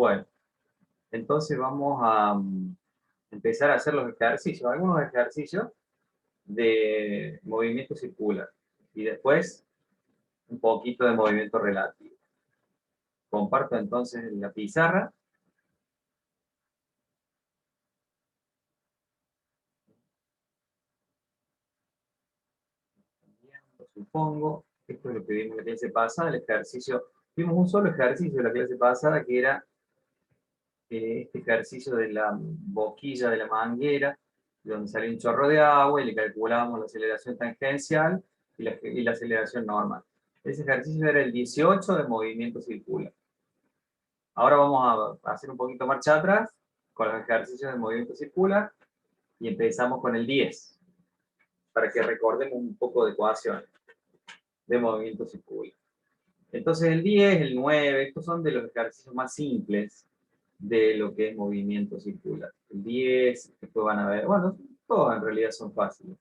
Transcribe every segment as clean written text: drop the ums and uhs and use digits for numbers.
Bueno, entonces vamos a empezar a hacer los ejercicios, algunos ejercicios de movimiento circular. Y después un poquito de movimiento relativo. Comparto entonces la pizarra. Supongo, esto es lo que vimos en la clase pasada, el ejercicio. Vimos un solo ejercicio de la clase pasada que era este ejercicio de la boquilla de la manguera, donde sale un chorro de agua y le calculábamos la aceleración tangencial y la aceleración normal. Ese ejercicio era el 18 de movimiento circular. Ahora vamos a hacer un poquito marcha atrás con los ejercicios de movimiento circular y empezamos con el 10, para que recordemos un poco de ecuaciones de movimiento circular. Entonces el 10, el 9, estos son de los ejercicios más simples de lo que es movimiento circular. El 10, después van a ver, bueno, todos en realidad son fáciles.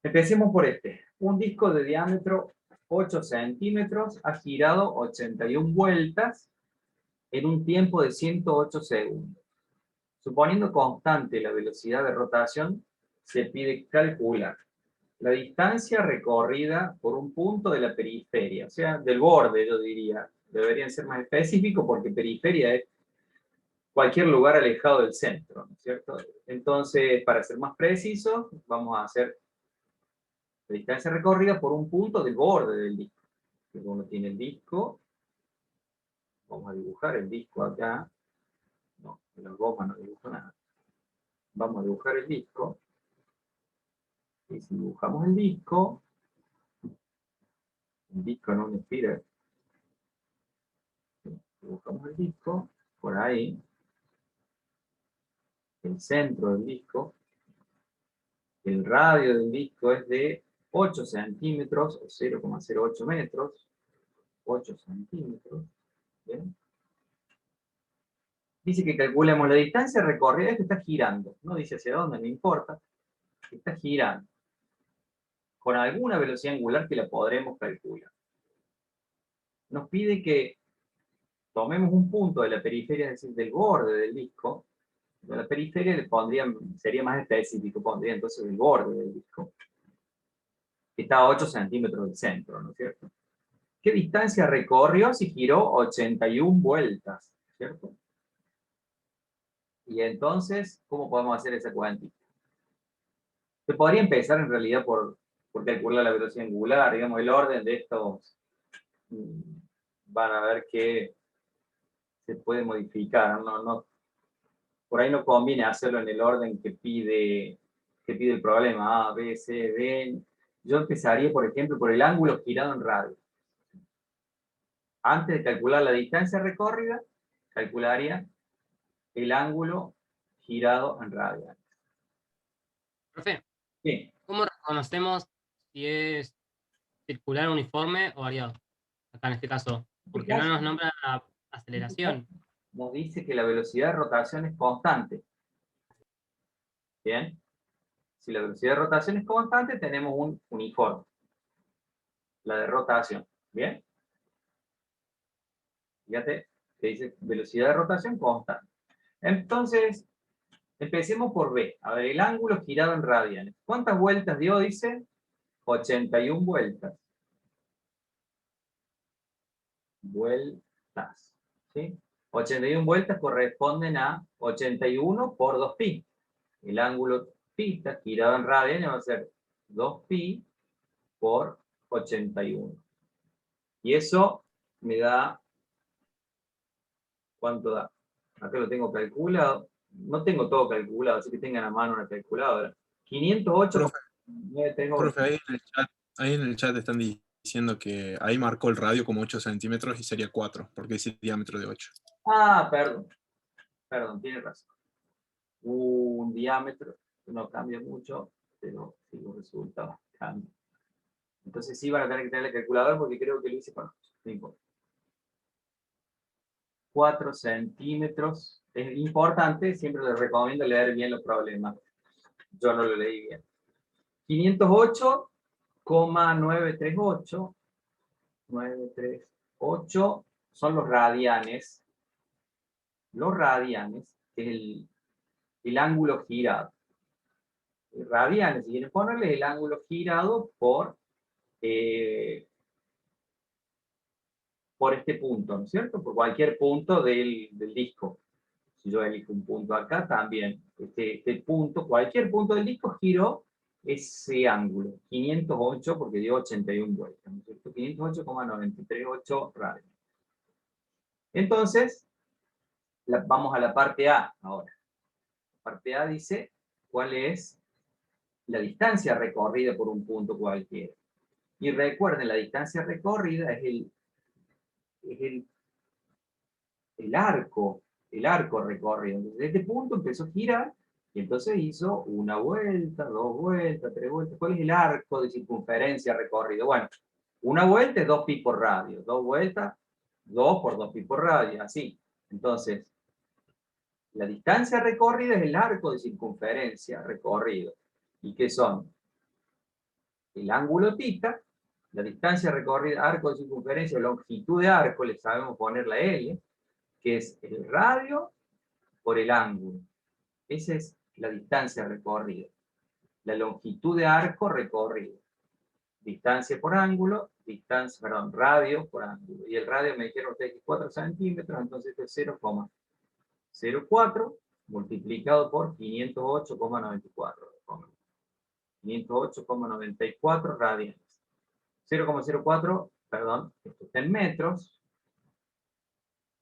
Empecemos por este. Un disco de diámetro 8 centímetros ha girado 81 vueltas en un tiempo de 108 segundos. Suponiendo constante la velocidad de rotación, se pide calcular la distancia recorrida por un punto de la periferia, o sea, del borde, yo diría. Deberían ser más específicos porque periferia es cualquier lugar alejado del centro, ¿no es cierto? Entonces, para ser más precisos, vamos a hacer la distancia recorrida por un punto del borde del disco. Uno tiene el disco, vamos a dibujar el disco acá. No, en la goma no dibujo nada. Vamos a dibujar el disco. Y si dibujamos el disco no me inspira. Dibujamos el disco, por ahí, el centro del disco, el radio del disco es de 8 centímetros, o 0,08 metros, 8 centímetros, ¿bien? Dice que calculemos la distancia recorrida, esto está girando, no dice hacia dónde, no importa, está girando, con alguna velocidad angular que la podremos calcular. Nos pide que tomemos un punto de la periferia, es decir, del borde del disco. De la periferia le pondrían, sería más específico, pondría entonces el borde del disco, que está a 8 centímetros del centro, ¿no es cierto? ¿Qué distancia recorrió si giró 81 vueltas? ¿Cierto? Y entonces, ¿cómo podemos hacer esa cuantía? Se podría empezar en realidad por calcular la velocidad angular, digamos, el orden de estos van a ver que se puede modificar, por ahí no conviene hacerlo en el orden que pide el problema, A, B, C, D. Yo empezaría, por ejemplo, por el ángulo girado en radio. Antes de calcular la distancia recorrida, calcularía el ángulo girado en radio. Profe, Sí. ¿cómo reconocemos si es circular, uniforme o variado? Acá en este caso, porque no nos nombra la aceleración. Nos dice que la velocidad de rotación es constante. Bien. Si la velocidad de rotación es constante, tenemos un uniforme. La de rotación. Bien. Fíjate que dice velocidad de rotación constante. Entonces, empecemos por B. A ver, el ángulo girado en radianes. ¿Cuántas vueltas dio? Dice 81 vueltas. Vueltas. ¿Sí? 81 vueltas corresponden a 81 por 2pi. El ángulo pi está girado en radianes, va a ser 2pi por 81. Y eso me da, ¿cuánto da? Acá lo tengo calculado. No tengo todo calculado, así que tengan a mano una calculadora. 508,938. Profe, ahí en el chat están diciendo que ahí marcó el radio como 8 centímetros y sería 4, porque es el diámetro de 8. Ah, perdón, tiene razón. Un diámetro no cambia mucho, pero sí los resultados cambian. Entonces sí van a tener que tener el calculador porque creo que lo hice con 8. No importa. 4 centímetros. Es importante, siempre les recomiendo leer bien los problemas. Yo no lo leí bien. 508,938 son los radianes los radianes, que es el ángulo girado. Radianes, si quieren ponerle el ángulo girado por este punto, ¿no es cierto? Por cualquier punto del disco. Si yo elijo un punto acá, también este punto, cualquier punto del disco giró ese ángulo, 508 porque dio 81 vueltas, ¿no es cierto? 508,938 radios. Entonces, vamos a la parte A ahora. La parte A dice cuál es la distancia recorrida por un punto cualquiera. Y recuerden, la distancia recorrida es el arco recorrido. Desde este punto empezó a girar y entonces hizo una vuelta, dos vueltas, tres vueltas. ¿Cuál es el arco de circunferencia recorrido? Bueno, una vuelta es 2 pi por radio, dos vueltas, 2 por 2 pi por radio, así. Entonces, la distancia recorrida es el arco de circunferencia recorrido. ¿Y qué son? El ángulo θ, la distancia recorrida, arco de circunferencia, longitud de arco, le sabemos poner la L, que es el radio por el ángulo. Esa es la distancia recorrida. La longitud de arco recorrido. Distancia por ángulo, radio por ángulo. Y el radio me dijeron ustedes que es 4 centímetros, entonces esto es 0,04 multiplicado por 508,94. 508,94 radianes. 0,04, perdón, esto está en metros.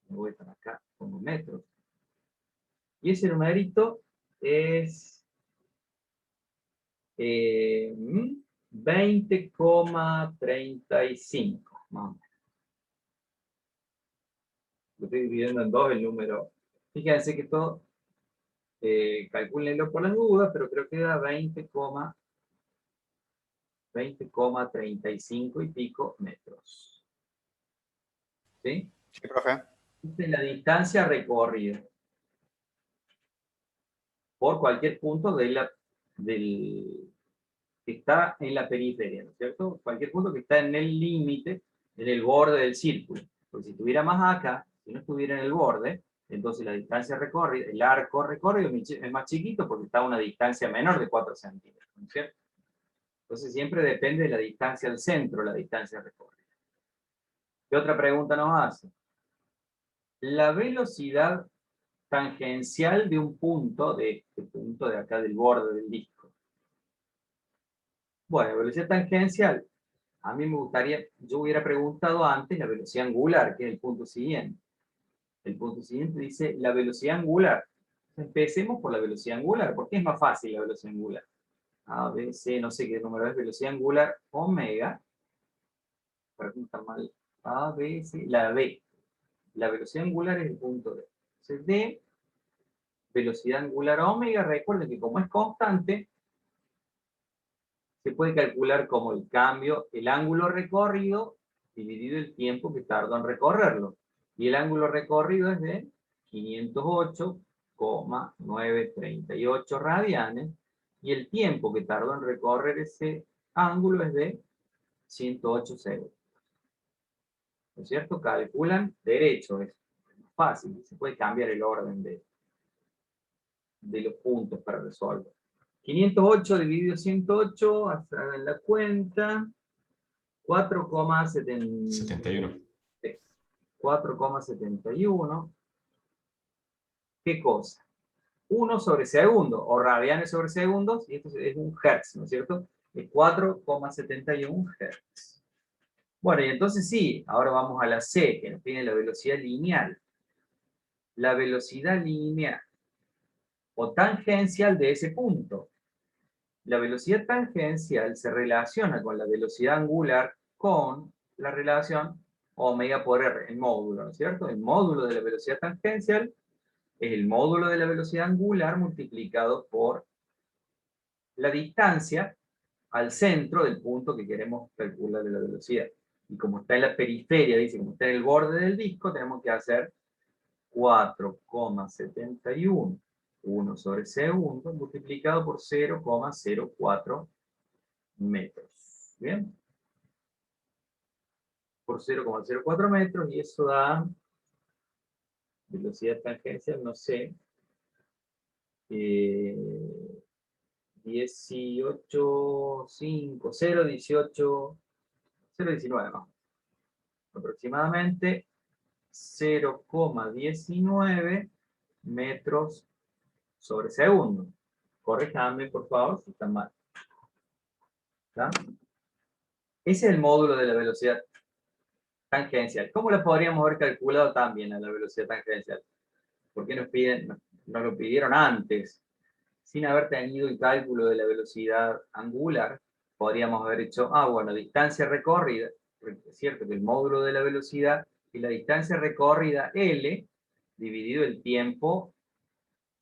Me voy para acá, pongo metros. Y ese numerito es 20,35. Lo estoy dividiendo en dos el número. Fíjense que esto, calcúlenlo por las dudas, pero creo que da 20,35 y pico metros. ¿Sí? Sí, profe. Esta es la distancia recorrida por cualquier punto que está en la periferia, ¿no es cierto? Cualquier punto que está en el límite, en el borde del círculo. Porque si estuviera más acá, si no estuviera en el borde, entonces la distancia recorrida, el arco recorrido es más chiquito porque está a una distancia menor de 4 centímetros, ¿no es cierto? Entonces siempre depende de la distancia al centro, la distancia recorrida. ¿Qué otra pregunta nos hace? La velocidad tangencial de un punto, de este punto de acá del borde del disco. Bueno, velocidad tangencial, a mí me gustaría, yo hubiera preguntado antes la velocidad angular, que es el punto siguiente. El punto siguiente dice la velocidad angular. Empecemos por la velocidad angular, porque es más fácil la velocidad angular. A, B, C, no sé qué número es, velocidad angular omega. Pregunta mal. A, B, C, la B. La velocidad angular es el punto D. Entonces, D, velocidad angular omega, recuerden que como es constante, se puede calcular como el cambio, el ángulo recorrido dividido el tiempo que tardó en recorrerlo. Y el ángulo recorrido es de 508,938 radianes, y el tiempo que tardó en recorrer ese ángulo es de 108 segundos. ¿No es cierto? Calculan derecho, es fácil, se puede cambiar el orden de los puntos para resolver. 508 dividido 108, hagan la cuenta, 71. 4,71. ¿Qué cosa? 1 sobre segundo, o radianes sobre segundos, y esto es un hertz, ¿no es cierto? Es 4,71 hertz. Bueno, y entonces sí, ahora vamos a la C, que nos tiene la velocidad lineal. La velocidad lineal, o tangencial de ese punto. La velocidad tangencial se relaciona con la velocidad angular con la relación omega por r, el módulo, ¿no es cierto? El módulo de la velocidad tangencial es el módulo de la velocidad angular multiplicado por la distancia al centro del punto que queremos calcular de la velocidad. Y como está en la periferia, dice, como está en el borde del disco, tenemos que hacer 4,71, 1 sobre segundo, multiplicado por 0,04 metros. ¿Bien? Por 0,04 metros, y eso da velocidad tangencial, no sé. 18,5, 0,18, 0,19 más. Aproximadamente 0,19 metros sobre segundo. Corríjame, por favor, si está mal. ¿Está? Ese es el módulo de la velocidad tangencial. ¿Cómo lo podríamos haber calculado también a la velocidad tangencial? ¿Por qué nos lo pidieron antes? Sin haber tenido el cálculo de la velocidad angular, podríamos haber hecho, bueno, distancia recorrida, es cierto que el módulo de la velocidad y la distancia recorrida L, dividido el tiempo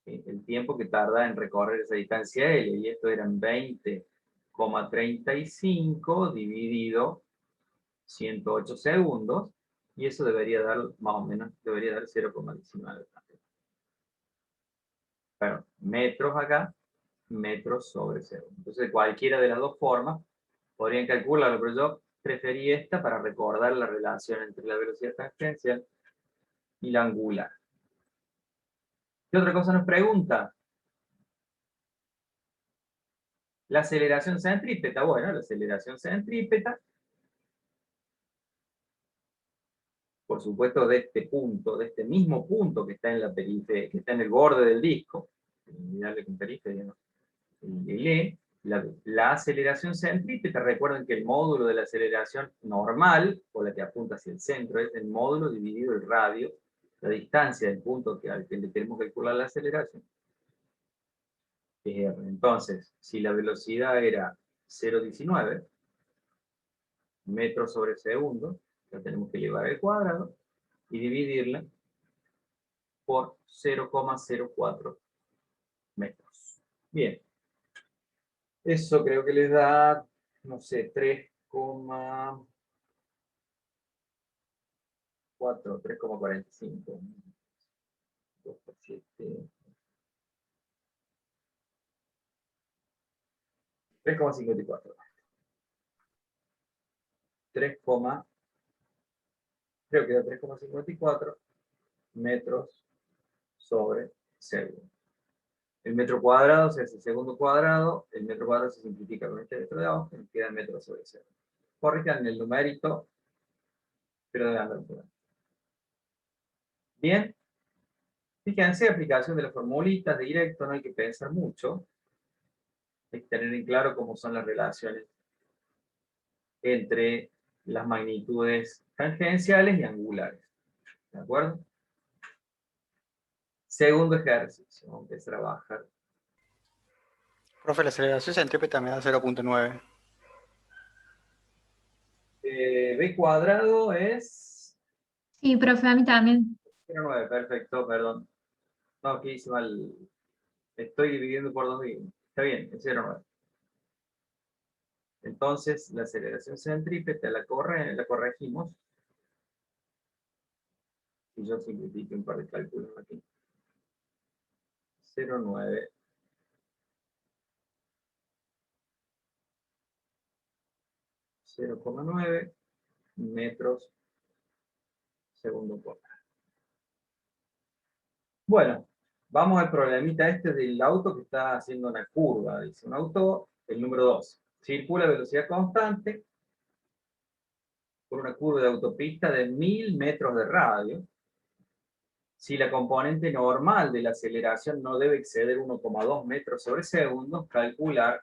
que tarda en recorrer esa distancia L, y esto eran 20,35 dividido 108 segundos, y eso debería dar, más o menos, debería dar 0,19. Pero metros acá, metros sobre segundo. Entonces, de cualquiera de las dos formas, podrían calcularlo, pero yo preferí esta para recordar la relación entre la velocidad tangencial y la angular. ¿Qué otra cosa nos pregunta? La aceleración centrípeta. Bueno, la aceleración centrípeta, por supuesto, de este punto, de este mismo punto que está en la periferia, que está en el borde del disco, darle con periferia, ¿no? El E, la aceleración centrípeta, recuerden que el módulo de la aceleración normal, o la que apunta hacia el centro, es el módulo dividido el radio, la distancia del punto al que le queremos calcular la aceleración, es R. Entonces, si la velocidad era 0,19 metros sobre segundo, la tenemos que llevar al cuadrado y dividirla por 0,04 metros. Bien. Eso creo que les da, no sé, 3,4, 3,45. 2 por 7. 3,54. 3, creo que da 3,54 metros sobre segundo. El metro cuadrado se hace segundo cuadrado, el metro cuadrado se simplifica con este metro de abajo, y queda metro sobre segundo. Corrijan el numerito, pero de andar por ahí. Bien. Fíjense, aplicación de las formulitas, directo, no hay que pensar mucho. Hay que tener en claro cómo son las relaciones entre las magnitudes tangenciales y angulares. ¿De acuerdo? Segundo ejercicio, vamos a empezar a bajar. Profe, la aceleración centrípeta me da 0,9. B cuadrado es Sí, profe, a mí también. 0,9, perfecto, perdón. No, aquí hice mal. Estoy dividiendo por 2 y está bien, es 0,9. Entonces, la aceleración centrípeta la corregimos. Y yo simplifico un par de cálculos aquí. 0,9 0,9 metros segundo cuadrado. Bueno, vamos al problemita este del auto que está haciendo una curva. Dice un auto, el número 2, circula a velocidad constante por una curva de autopista de 1000 metros de radio. Si la componente normal de la aceleración no debe exceder 1,2 metros sobre segundo, calcular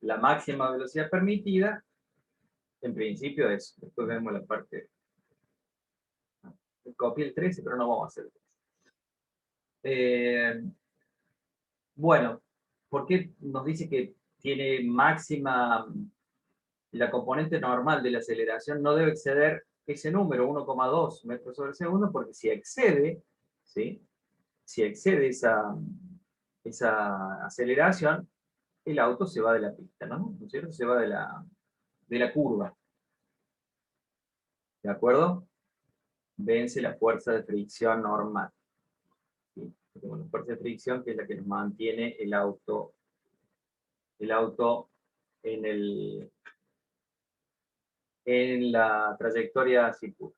la máxima velocidad permitida. En principio eso. Después vemos la parte. Copié el 13, pero no vamos a hacer el 13. Bueno, ¿por qué nos dice que tiene máxima, la componente normal de la aceleración no debe exceder ese número, 1,2 metros sobre segundo? Porque si excede, ¿sí? Si excede esa aceleración, el auto se va de la pista, ¿no? ¿No es cierto? Se va de la curva. ¿De acuerdo? Vence la fuerza de fricción normal. ¿Sí? Tenemos la fuerza de fricción, que es la que nos mantiene el auto en la trayectoria circular.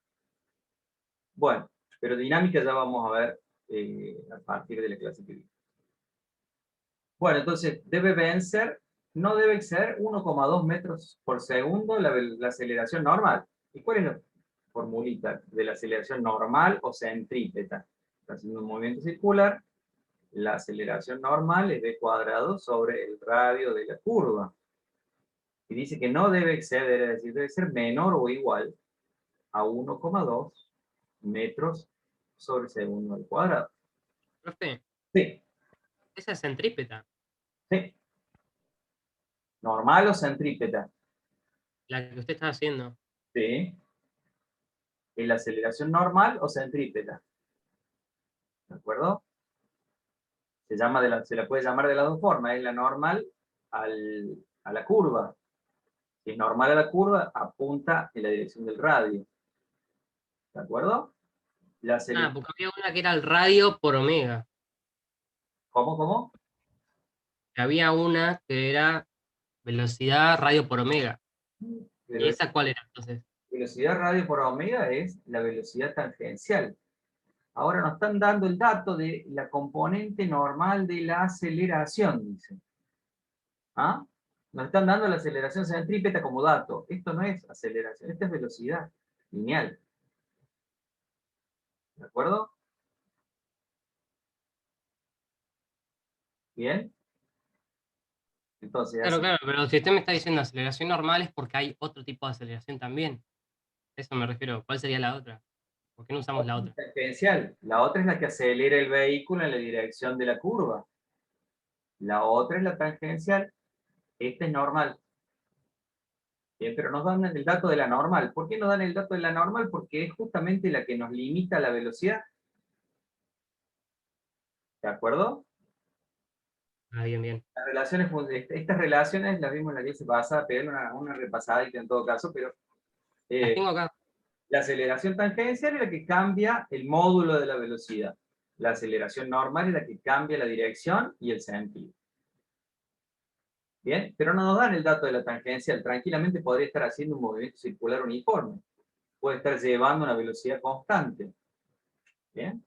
Bueno, Pero dinámica ya vamos a ver a partir de la clase que viene. Bueno, entonces debe vencer, no debe exceder 1,2 metros por segundo la aceleración normal. ¿Y cuál es la formulita de la aceleración normal o centrípeta? Está haciendo un movimiento circular, la aceleración normal es v cuadrado sobre el radio de la curva. Y dice que no debe exceder, es decir, debe ser menor o igual a 1,2 metros sobre segundo al cuadrado. Profe, Sí, esa es centrípeta, sí. Normal o centrípeta. la que usted está haciendo. Sí. ¿Es la aceleración normal o centrípeta? ¿De acuerdo? Se la puede llamar de las dos formas. Es la normal a la curva. Si es normal a la curva, apunta en la dirección del radio. ¿De acuerdo? Ah, porque había una que era el radio por omega. ¿Cómo? Había una que era velocidad radio por omega. Pero ¿Y esa cuál era entonces? velocidad radio por omega es la velocidad tangencial. Ahora nos están dando el dato de la componente normal de la aceleración, dice. ¿Ah? Nos están dando la aceleración centrípeta como dato. Esto no es aceleración, esto es velocidad lineal. ¿De acuerdo? ¿Bien? Entonces, Claro, claro, pero si usted me está diciendo aceleración normal es porque hay otro tipo de aceleración también. A eso me refiero. ¿Cuál sería la otra? ¿Por qué no usamos la otra? tangencial. La otra es la que acelera el vehículo en la dirección de la curva. La otra es la tangencial. Esta es normal. Bien, pero nos dan el dato de la normal. ¿Por qué nos dan el dato de la normal? Porque es justamente la que nos limita la velocidad. ¿De acuerdo? Ah, bien, bien. Estas relaciones las vimos en la clase pasada, pegar una repasadita en todo caso, pero Las tengo acá. la aceleración tangencial es la que cambia el módulo de la velocidad. La aceleración normal es la que cambia la dirección y el sentido. Bien, pero no nos dan el dato de la tangencial. Tranquilamente podría estar haciendo un movimiento circular uniforme. Puede estar llevando una velocidad constante. Bien.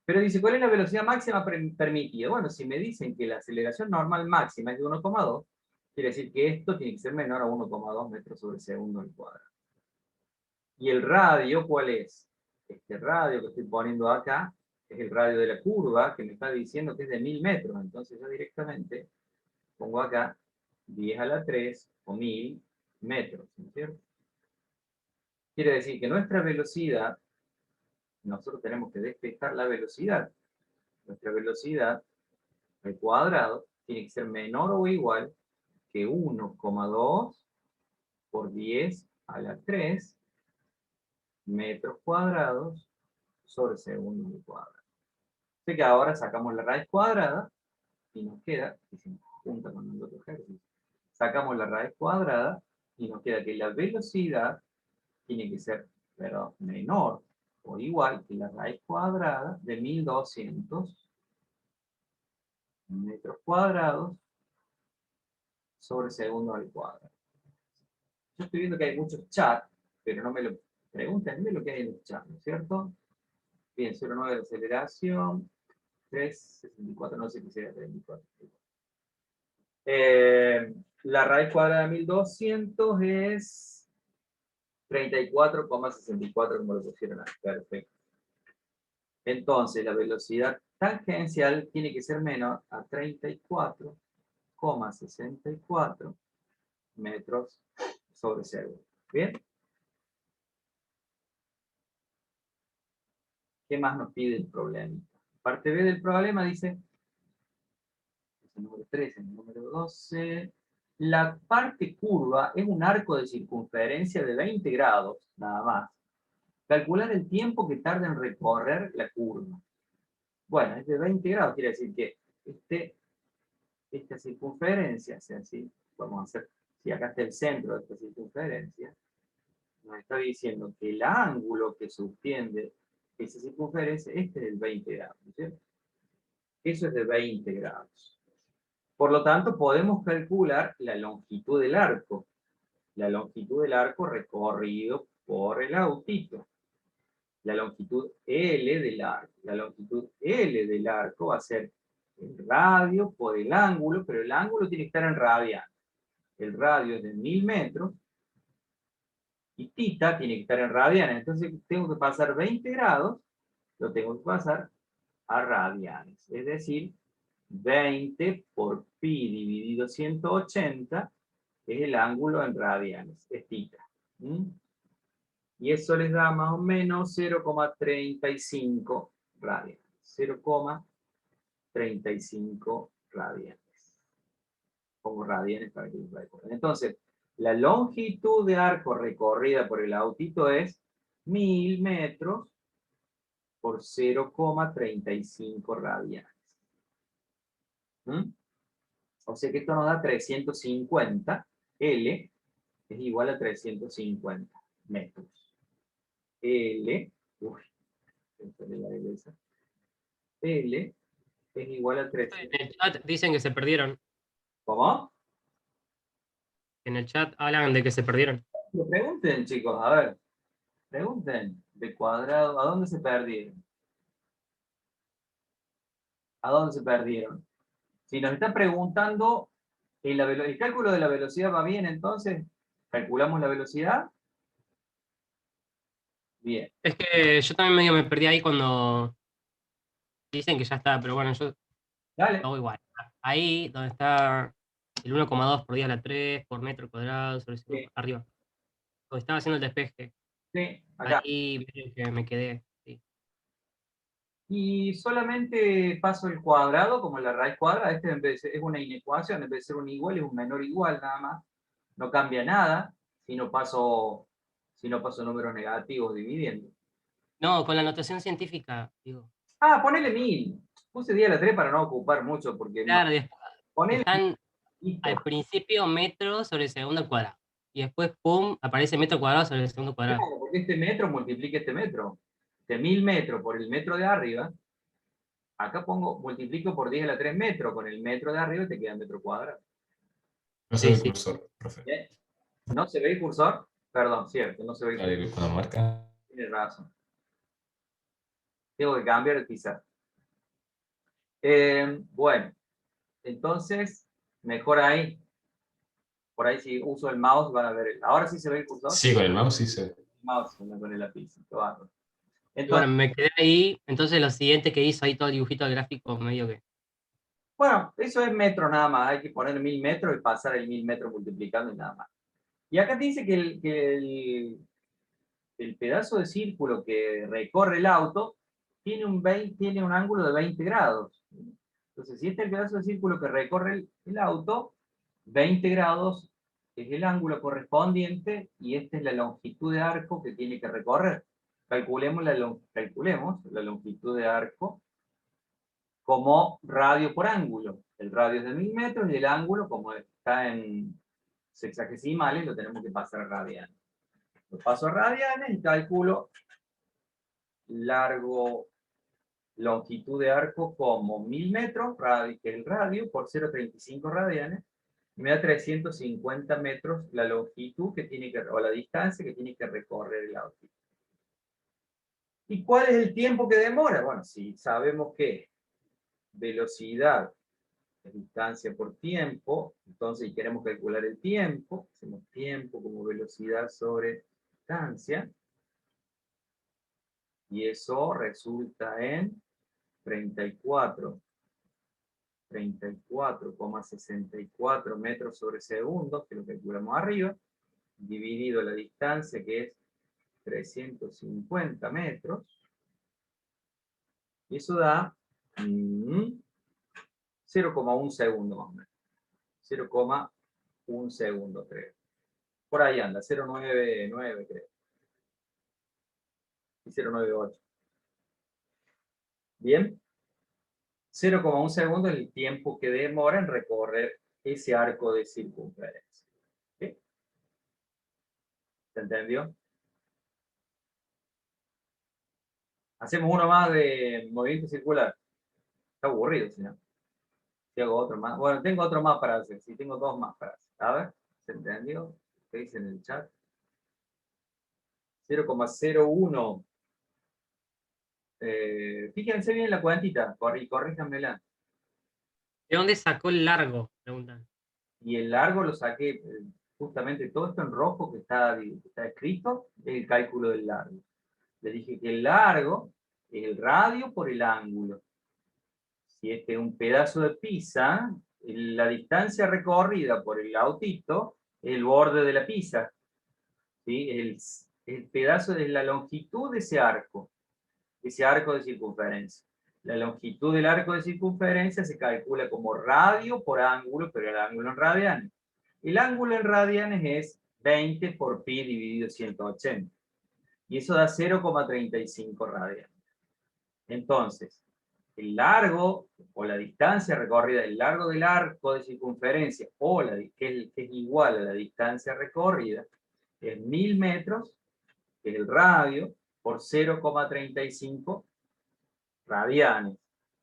Pero dice, ¿cuál es la velocidad máxima permitida? Bueno, si me dicen que la aceleración normal máxima es de 1,2, quiere decir que esto tiene que ser menor a 1,2 metros sobre segundo al cuadrado. ¿Y el radio cuál es? Este radio que estoy poniendo acá es el radio de la curva, que me está diciendo que es de 1000 metros. Entonces yo directamente pongo acá 10 a la 3 o 1000 metros, ¿no es cierto? Quiere decir que nuestra velocidad, nosotros tenemos que despejar la velocidad. Nuestra velocidad al cuadrado tiene que ser menor o igual que 1,2 por 10 a la 3 metros cuadrados sobre segundo al cuadrado. Así que ahora sacamos la raíz cuadrada y nos queda, y se junta con el otro ejercicio, sacamos la raíz cuadrada y nos queda que la velocidad tiene que ser menor o igual que la raíz cuadrada de 1200 metros cuadrados sobre segundo al cuadrado. Yo estoy viendo que hay muchos chats, pero no me lo pregunten, lo que hay en los chats, ¿no es cierto? Bien, 0,9 de aceleración, 3,64, no sé qué sería 34. La raíz cuadrada de 1200 es 34,64, como lo pusieron acá. Perfecto. Entonces, la velocidad tangencial tiene que ser menor a 34,64 metros sobre segundo. ¿Bien? ¿Qué más nos pide el problema? Parte B del problema dice, es el número 13, el número 12, la parte curva es un arco de circunferencia de 20 grados, nada más. Calcular el tiempo que tarda en recorrer la curva. Bueno, es de 20 grados, quiere decir que esta circunferencia, o sea, ¿sí? Vamos a hacer, si acá está el centro de esta circunferencia, nos está diciendo que el ángulo que subtiende esa circunferencia, este es de 20 grados, ¿cierto? Eso es de 20 grados. Por lo tanto, podemos calcular la longitud del arco. La longitud del arco recorrido por el autito. la longitud L del arco. La longitud L del arco va a ser el radio por el ángulo, pero el ángulo tiene que estar en radianes. El radio es de 1000 metros, y θ tiene que estar en radianes. Entonces tengo que pasar 20 grados, lo tengo que pasar a radianes. Es decir, 20 por pi dividido 180 es el ángulo en radianes, es θ. Y eso les da más o menos 0,35 radianes. 0,35 radianes. Pongo radianes para que lo recuerden. Entonces, la longitud de arco recorrida por el autito es 1000 metros por 0,35 radianes. O sea que esto nos da 350. L es igual a 350 metros. L, uy, L es igual a 300. En el chat dicen que se perdieron. ¿Cómo? En el chat hablan de que se perdieron. Pregunten, chicos, a ver. Pregunten de cuadrado, ¿a dónde se perdieron? ¿A dónde se perdieron? Si nos están preguntando, el cálculo de la velocidad va bien, entonces, ¿calculamos la velocidad? Bien. Es que yo también medio me perdí ahí cuando dicen que ya está, pero bueno, yo Dale. hago igual. Ahí donde está el 1,2 por 10 a la 3 por metro cuadrado sobre segundo, Sí. arriba. Donde estaba haciendo el despeje. Sí, acá. Ahí que me quedé. Sí. Y solamente paso el cuadrado, como la raíz cuadrada, este en vez de es una inecuación, en vez de ser un igual, es un menor igual nada más. No cambia nada si no paso números negativos dividiendo. No, con la notación científica, digo. Ah, ponele 1000. Puse 10 a la 3 para no ocupar mucho, porque Claro, no. después Ponele están listo. al principio metro sobre el segundo al cuadrado. Y después, pum, aparece metro cuadrado sobre el segundo cuadrado. Claro, porque este metro multiplica este metro. De 1000 metros por el metro de arriba, acá multiplico por 10 a la 3 metros, con el metro de arriba te queda metro cuadrado. No se ve el Sí. cursor, profe. ¿Bien? ¿No se ve el cursor? Perdón, cierto, no se ve el Claro, cursor. y cuando marca. Tienes razón. Tengo que cambiar el pizarro. Bueno, entonces, mejor ahí. Por ahí si uso el mouse van a ver. Ahora sí se ve el cursor. Sí, con el mouse sí se ve. El mouse con el lápiz. Y bueno, Entonces, me quedé ahí. Entonces, lo siguiente que hizo ahí todo el dibujito gráfico, medio que. bueno, eso es metro nada más. Hay que poner 1000 metros y pasar el 1000 metros multiplicando y nada más. Y acá te dice que el pedazo de círculo que recorre el auto tiene un ángulo de 20 grados. Entonces, si este es el pedazo de círculo que recorre el auto, 20 grados es el ángulo correspondiente y esta es la longitud de arco que tiene que recorrer. Calculemos la longitud de arco como radio por ángulo. El radio es de 1000 metros y el ángulo, como está en sexagesimales, lo tenemos que pasar a radianes. Lo paso a radianes y calculo longitud de arco como 1000 metros, que es el radio, por 0,35 radianes, y me da 350 metros la longitud que tiene que, o la distancia que tiene que recorrer el auto. ¿Y cuál es el tiempo que demora? Bueno, si sabemos que velocidad es distancia por tiempo, entonces si queremos calcular el tiempo, hacemos tiempo como velocidad sobre distancia, y eso resulta en 34,64 metros sobre segundo, que lo calculamos arriba, dividido la distancia que es 350 metros, y eso da 0,1 segundo más o menos. 0,1 segundo, creo. Por ahí anda, 0,99 creo. Y 0,98. Bien. 0,1 segundo es el tiempo que demora en recorrer ese arco de circunferencia. ¿Sí? ¿Se entendió? Hacemos uno más de movimiento circular. Está aburrido, si no. Si hago otro más. Bueno, tengo otro más para hacer. Si tengo dos más para hacer. A ver, ¿se entendió? ¿Qué dice en el chat? 0,01 Fíjense bien la cuentita, corríjanmela. ¿De dónde sacó el largo? Preguntan. Y el largo lo saqué, justamente todo esto en rojo que está escrito, es el cálculo del largo. Le dije que el largo es el radio por el ángulo. Si este es un pedazo de pizza, la distancia recorrida por el autito es el borde de la pizza. ¿Sí? El pedazo de la longitud de ese arco de circunferencia. La longitud del arco de circunferencia se calcula como radio por ángulo, pero el ángulo en radianes. El ángulo en radianes es 20 por pi dividido 180. Y eso da 0,35 radianes. Entonces, el largo o la distancia recorrida, el largo del arco de circunferencia, o que es igual a la distancia recorrida, es 1000 metros, que es el radio, por 0,35 radianes.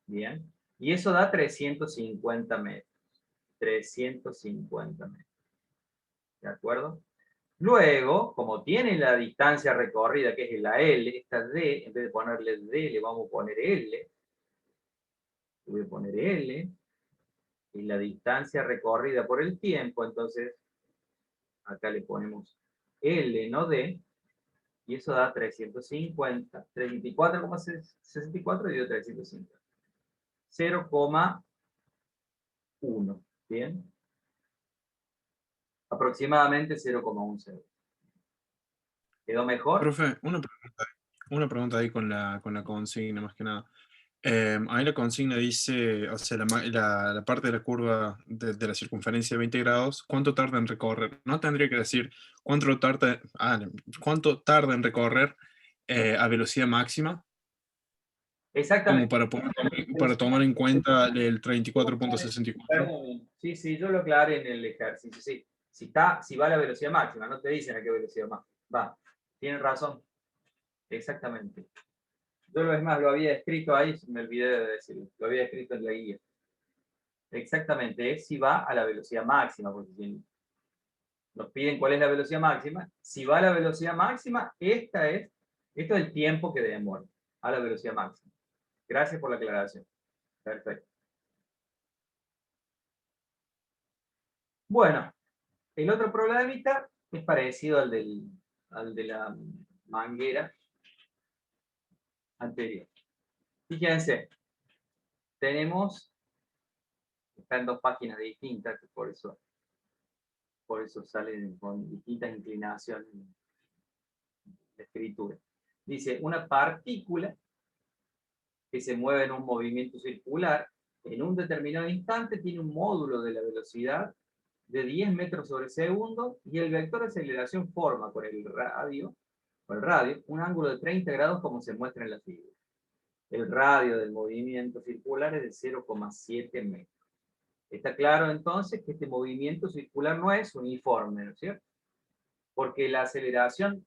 Bien. Y eso da 350 metros. 350 metros. ¿De acuerdo? Luego, como tiene la distancia recorrida, que es la L, esta D, en vez de ponerle D, le vamos a poner L. Le voy a poner L. Y la distancia recorrida por el tiempo, entonces, acá le ponemos L, no D. Y eso da 350. 34,64 dividido 350. 0,1. ¿Bien? Aproximadamente 0,10. ¿Quedó mejor? Profe, una pregunta ahí con la consigna, más que nada. Ahí la consigna dice, o sea, la parte de la curva de la circunferencia de 20 grados, ¿cuánto tarda en recorrer? No tendría que decir cuánto tarda en recorrer a velocidad máxima, como Exactamente. para tomar en cuenta el 34,64. Sí, sí, yo lo aclaré en el ejercicio. Sí. Si va a la velocidad máxima, no te dicen a qué velocidad va. Tienen razón. Exactamente. Yo es más, lo había escrito ahí, me olvidé de decirlo. Lo había escrito en la guía. Exactamente, es si va a la velocidad máxima, porque si nos piden cuál es la velocidad máxima, si va a la velocidad máxima, esto es el tiempo que demora a la velocidad máxima. Gracias por la aclaración. Perfecto. Bueno, el otro problemita es parecido al de la manguera anterior. Fíjense, está en dos páginas distintas, por eso salen con distintas inclinaciones de escritura. Dice, una partícula que se mueve en un movimiento circular en un determinado instante tiene un módulo de la velocidad de 10 metros sobre segundo y el vector de aceleración forma con el radio un ángulo de 30 grados como se muestra en la figura. El radio del movimiento circular es de 0,7 metros. Está claro entonces que este movimiento circular no es uniforme, ¿no es cierto? Porque la aceleración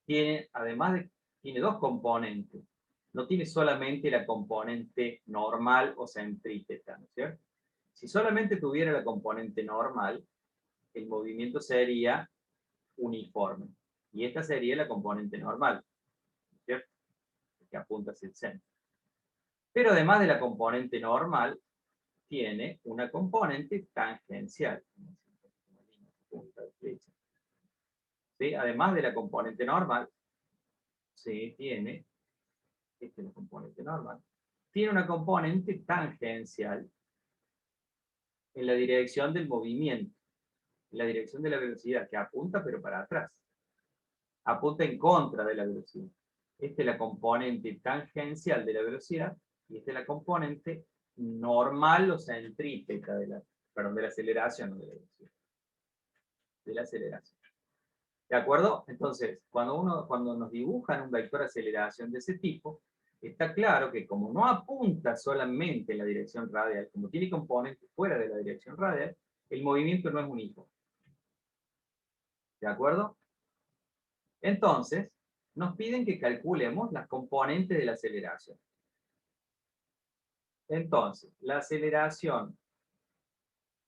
tiene dos componentes. No tiene solamente la componente normal o centrípeta, ¿no es cierto? Si solamente tuviera la componente normal, el movimiento sería uniforme. Y esta sería la componente normal, ¿no es cierto? Que apunta hacia el centro. Pero además de la componente normal, tiene una componente tangencial. ¿Sí? Además de la componente normal, sí, tiene la componente normal. Tiene una componente tangencial en la dirección del movimiento, en la dirección de la velocidad, que apunta pero para atrás. Apunta en contra de la velocidad. Esta es la componente tangencial de la velocidad y esta es la componente normal o centrípeta de la aceleración, no de la velocidad. De la aceleración. ¿De acuerdo? Entonces, cuando nos dibujan un vector de aceleración de ese tipo, está claro que como no apunta solamente en la dirección radial, como tiene componentes fuera de la dirección radial, el movimiento no es uniforme. ¿De acuerdo? Entonces, nos piden que calculemos las componentes de la aceleración. Entonces, la aceleración,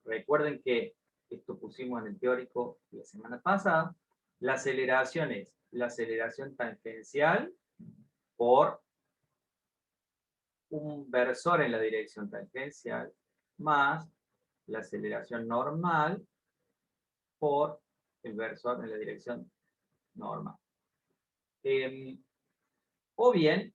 recuerden que esto pusimos en el teórico la semana pasada, la aceleración es la aceleración tangencial por un versor en la dirección tangencial más la aceleración normal por el versor en la dirección normal. O bien,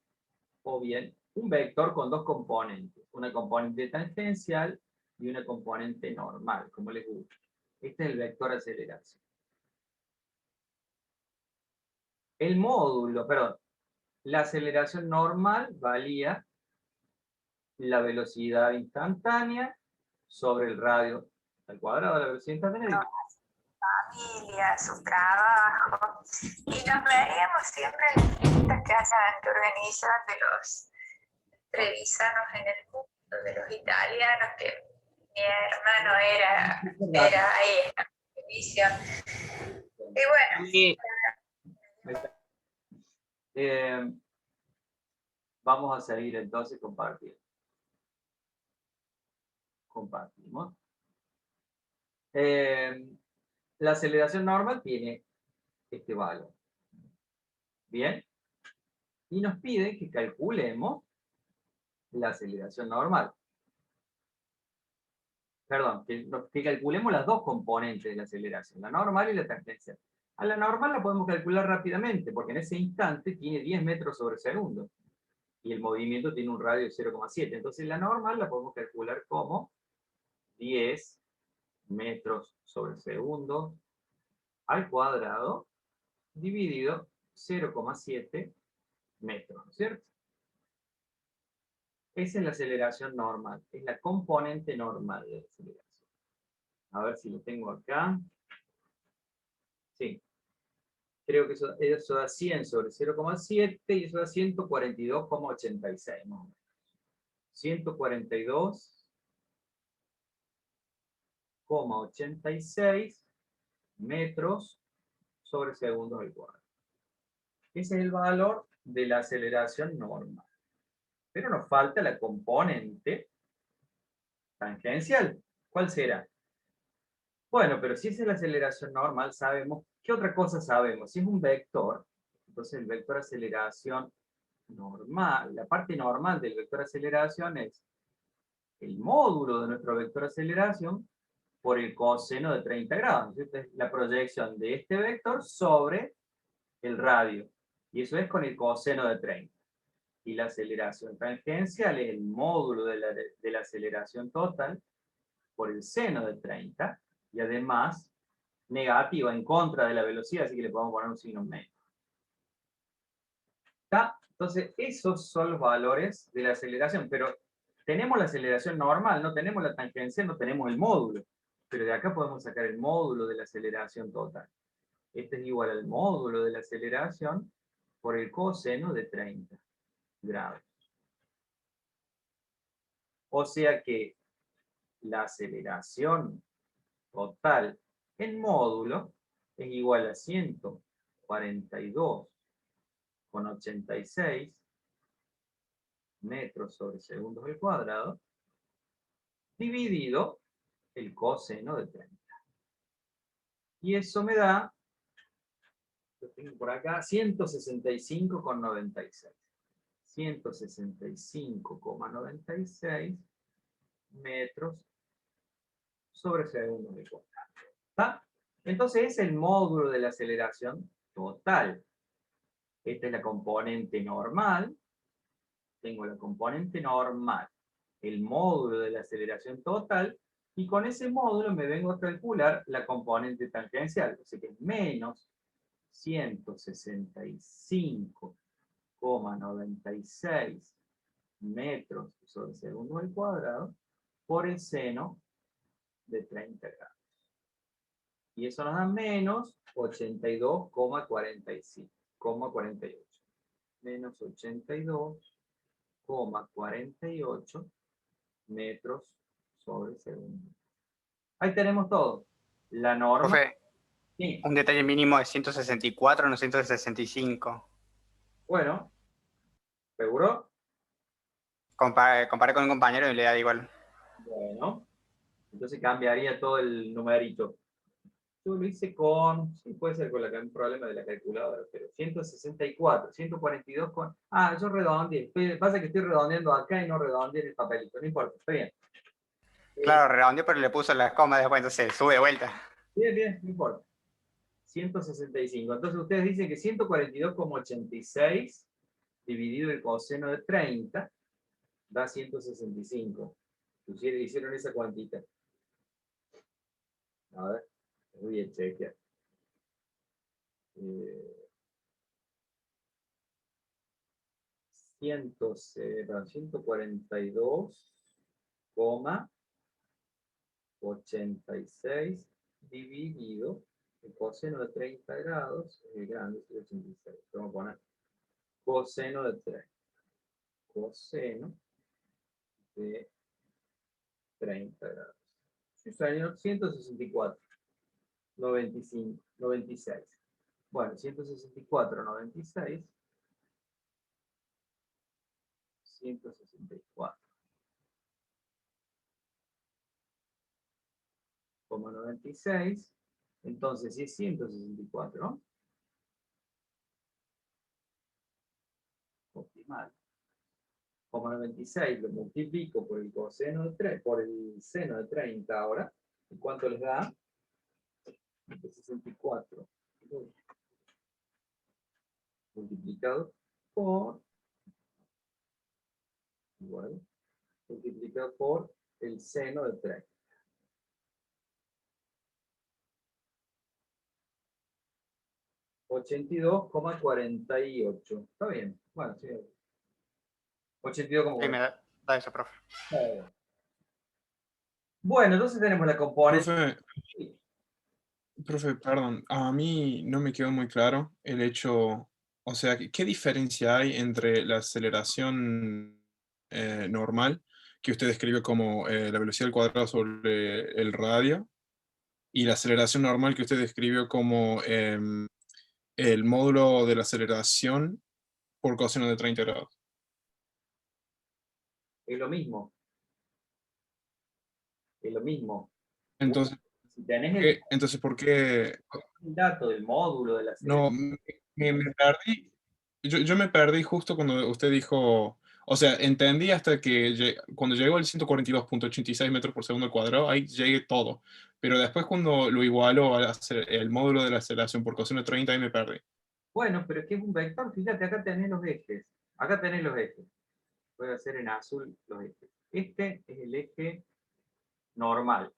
un vector con dos componentes, una componente tangencial y una componente normal, como les gusta. Este es el vector aceleración. El módulo, perdón, la aceleración normal valía la velocidad instantánea sobre el radio al cuadrado de la velocidad instantánea. Familia, su trabajo, y nos veíamos siempre en las fiestas que organizan de los trevisanos en el mundo, de los italianos, que mi hermano era ahí en la televisión. Y bueno, Vamos a seguir entonces compartiendo. Compartimos. La aceleración normal tiene este valor. Bien. Y nos pide que calculemos la aceleración normal. Perdón, que calculemos las dos componentes de la aceleración, la normal y la tangencial. A la normal la podemos calcular rápidamente, porque en ese instante tiene 10 metros sobre segundo. Y el movimiento tiene un radio de 0,7. Entonces la normal la podemos calcular como 10 metros sobre segundo al cuadrado dividido 0,7 metros, ¿no es cierto? Esa es la aceleración normal, es la componente normal de la aceleración. A ver si lo tengo acá. Sí. Creo que eso da 100 sobre 0,7 y eso da 142,86 más o menos. 142,86 metros sobre segundos al cuadrado. Ese es el valor de la aceleración normal. Pero nos falta la componente tangencial. ¿Cuál será? Bueno, pero si esa es la aceleración normal, sabemos, ¿qué otra cosa sabemos? Si es un vector, entonces el vector aceleración normal, la parte normal del vector aceleración es el módulo de nuestro vector aceleración por el coseno de 30 grados. Esta es la proyección de este vector sobre el radio. Y eso es con el coseno de 30. Y la aceleración tangencial es el módulo de la aceleración total por el seno de 30, y además negativa en contra de la velocidad, así que le podemos poner un signo menos. ¿Está? Entonces, esos son los valores de la aceleración, pero tenemos la aceleración normal, no tenemos la tangencial, no tenemos el módulo, pero de acá podemos sacar el módulo de la aceleración total. Este es igual al módulo de la aceleración por el coseno de 30 grados. O sea que la aceleración total en módulo es igual a 142,86 metros sobre segundos al cuadrado, dividido el coseno de 30. Y eso me da, lo tengo por acá, 165,96. 165,96 metros sobre segundos al cuadrado. ¿Está? Entonces es el módulo de la aceleración total. Esta es la componente normal. Tengo la componente normal, el módulo de la aceleración total, y con ese módulo me vengo a calcular la componente tangencial. O sea que es menos 165,96 metros sobre segundo al cuadrado por el seno de 30 grados. Y eso nos da menos 82,48. Menos 82,48 metros sobre segundo. Ahí tenemos todo. La norma. Profe, Sí. un detalle mínimo de 164, no 165. Bueno, ¿seguro? Comparé con un compañero y le da igual. Bueno, entonces cambiaría todo el numerito. Yo lo hice con, sí, puede ser con un problema de la calculadora, pero 164, 142 con... Ah, yo redondeé. Pasa que estoy redondeando acá y no redondeé en el papelito. No importa, está bien. Claro, redondeó, pero le puso las comas después, entonces sube de vuelta. Bien, bien, no importa. 165. Entonces ustedes dicen que 142,86 dividido el coseno de 30 da 165. Hicieron esa cuantita. A ver, voy a chequear. 142,86 dividido el coseno de 30 grados, el grande es el 86. Vamos a poner coseno de 30. Coseno de 30 grados. Sí, señor, 164, 95, 96. Bueno, 164, 96. 164. 96. Entonces, si es 164, ¿no? Optimal. 96 lo multiplico por el coseno de 3, por el seno de 30 ahora. ¿Y cuánto les da? 64. Multiplicado por, igual, multiplicado por el seno de 30. 82,48. Está bien. Bueno, sí. 82,48. Sí, me da eso, profe. Bueno, entonces tenemos la componente. Profe, perdón, a mí no me quedó muy claro el hecho, o sea, ¿qué diferencia hay entre la aceleración normal, que usted describe como la velocidad al cuadrado sobre el radio, y la aceleración normal que usted describió como el módulo de la aceleración por coseno de 30 grados? Es lo mismo. Es lo mismo. Entonces, Si tenés ¿por qué? el dato del módulo de la No, aceleración. me perdí. Yo me perdí justo cuando usted dijo, o sea, entendí hasta que cuando llegó el 142,86 metros por segundo al cuadrado, ahí llegué todo. Pero después cuando lo igualó al hacer el módulo de la aceleración por coseno de 30, ahí me perdí. Bueno, pero es que es un vector. Fíjate, acá tenés los ejes. Acá tenés los ejes. Voy a hacer en azul los ejes. Este es el eje normal.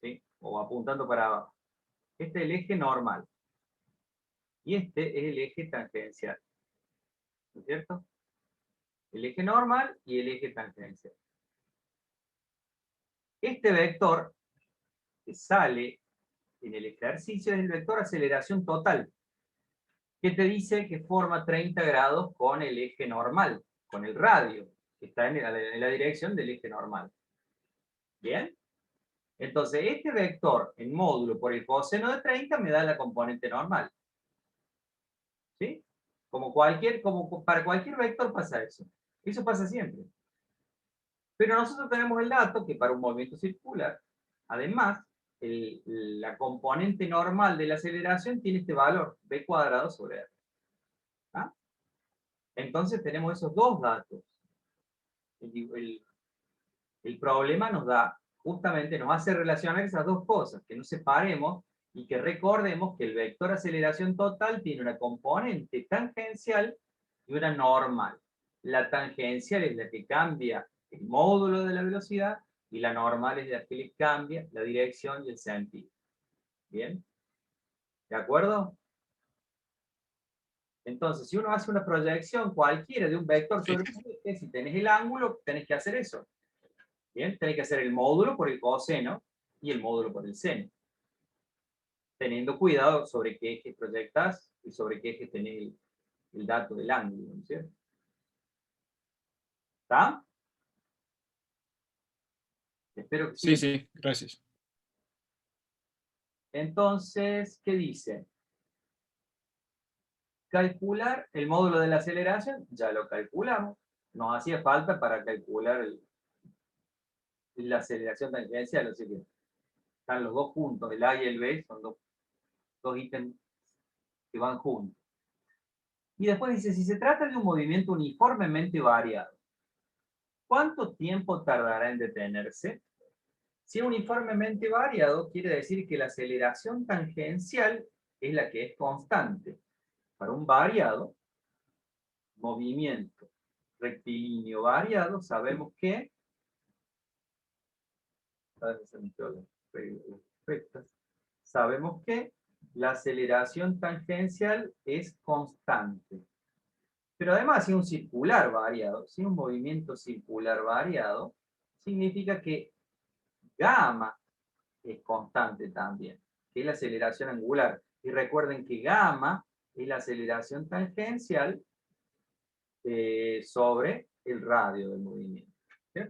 ¿Sí? O apuntando para abajo. Este es el eje normal. Y este es el eje tangencial. ¿No es cierto? El eje normal y el eje tangencial. Este vector que sale en el ejercicio es el vector aceleración total, que te dice que forma 30 grados con el eje normal, con el radio, que está en la dirección del eje normal. ¿Bien? Entonces, este vector en módulo por el coseno de 30 me da la componente normal. ¿Sí? Como para cualquier vector pasa eso. Eso pasa siempre. Pero nosotros tenemos el dato que para un movimiento circular, además, la componente normal de la aceleración tiene este valor, b cuadrado sobre r. ¿Ah? Entonces tenemos esos dos datos. El problema justamente nos hace relacionar esas dos cosas, que nos separemos y que recordemos que el vector aceleración total tiene una componente tangencial y una normal. La tangencial es la que cambia el módulo de la velocidad y la normal es la que le cambia la dirección y el sentido. ¿Bien? ¿De acuerdo? Entonces, si uno hace una proyección cualquiera de un vector sobre un eje, si tenés el ángulo, tenés que hacer eso. ¿Bien? Tenés que hacer el módulo por el coseno y el módulo por el seno. Teniendo cuidado sobre qué eje proyectas y sobre qué eje tenés el dato del ángulo, ¿no es cierto? ¿Está? Espero que Sí, sí. sí, gracias. Entonces, ¿qué dice? Calcular el módulo de la aceleración, ya lo calculamos. Nos hacía falta para calcular la aceleración tangencial, así que Están los dos juntos, el A y el B son dos ítems que van juntos. Y después dice, si se trata de un movimiento uniformemente variado, ¿cuánto tiempo tardará en detenerse? Si es uniformemente variado, quiere decir que la aceleración tangencial es la que es constante. Para un variado, movimiento rectilíneo variado, sabemos que la aceleración tangencial es constante. Pero además, si es un circular variado, si es un movimiento circular variado, significa que gamma es constante también, que es la aceleración angular. Y recuerden que gamma es la aceleración tangencial sobre el radio del movimiento. ¿Sí?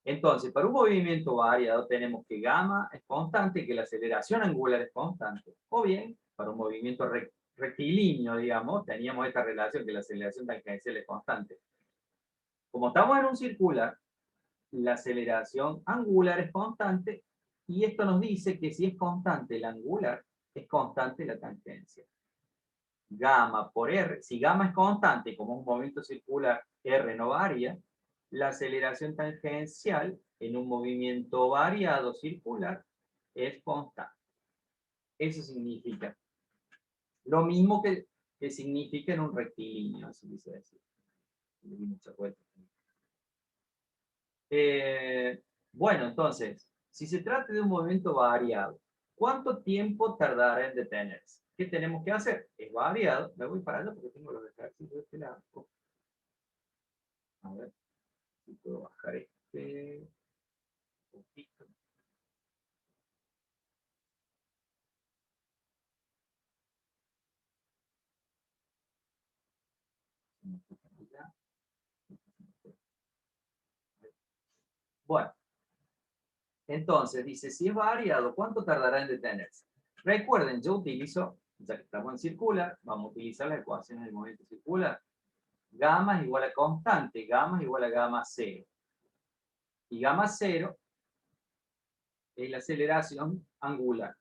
Entonces, para un movimiento variado tenemos que gamma es constante, que la aceleración angular es constante. O bien, para un movimiento rectilíneo, digamos, teníamos esta relación que la aceleración tangencial es constante. Como estamos en un circular, la aceleración angular es constante, y esto nos dice que si es constante el angular, es constante la tangencia. Gamma por R, si gamma es constante, como un movimiento circular, R no varía, la aceleración tangencial en un movimiento variado circular es constante. Eso significa lo mismo que significa en un rectilíneo, así dice decir. Bueno, entonces, si se trata de un movimiento variado, ¿cuánto tiempo tardará en detenerse? ¿Qué tenemos que hacer? Es variado. Me voy para allá porque tengo los ejercicios de este lado. A ver si puedo bajar este un poquito. Bueno, entonces dice, si es variado, ¿cuánto tardará en detenerse? Recuerden, yo utilizo, ya que estamos en circular, vamos a utilizar las ecuaciones del movimiento circular. Gamma es igual a constante, gamma es igual a gamma cero. Y gamma cero es la aceleración angular,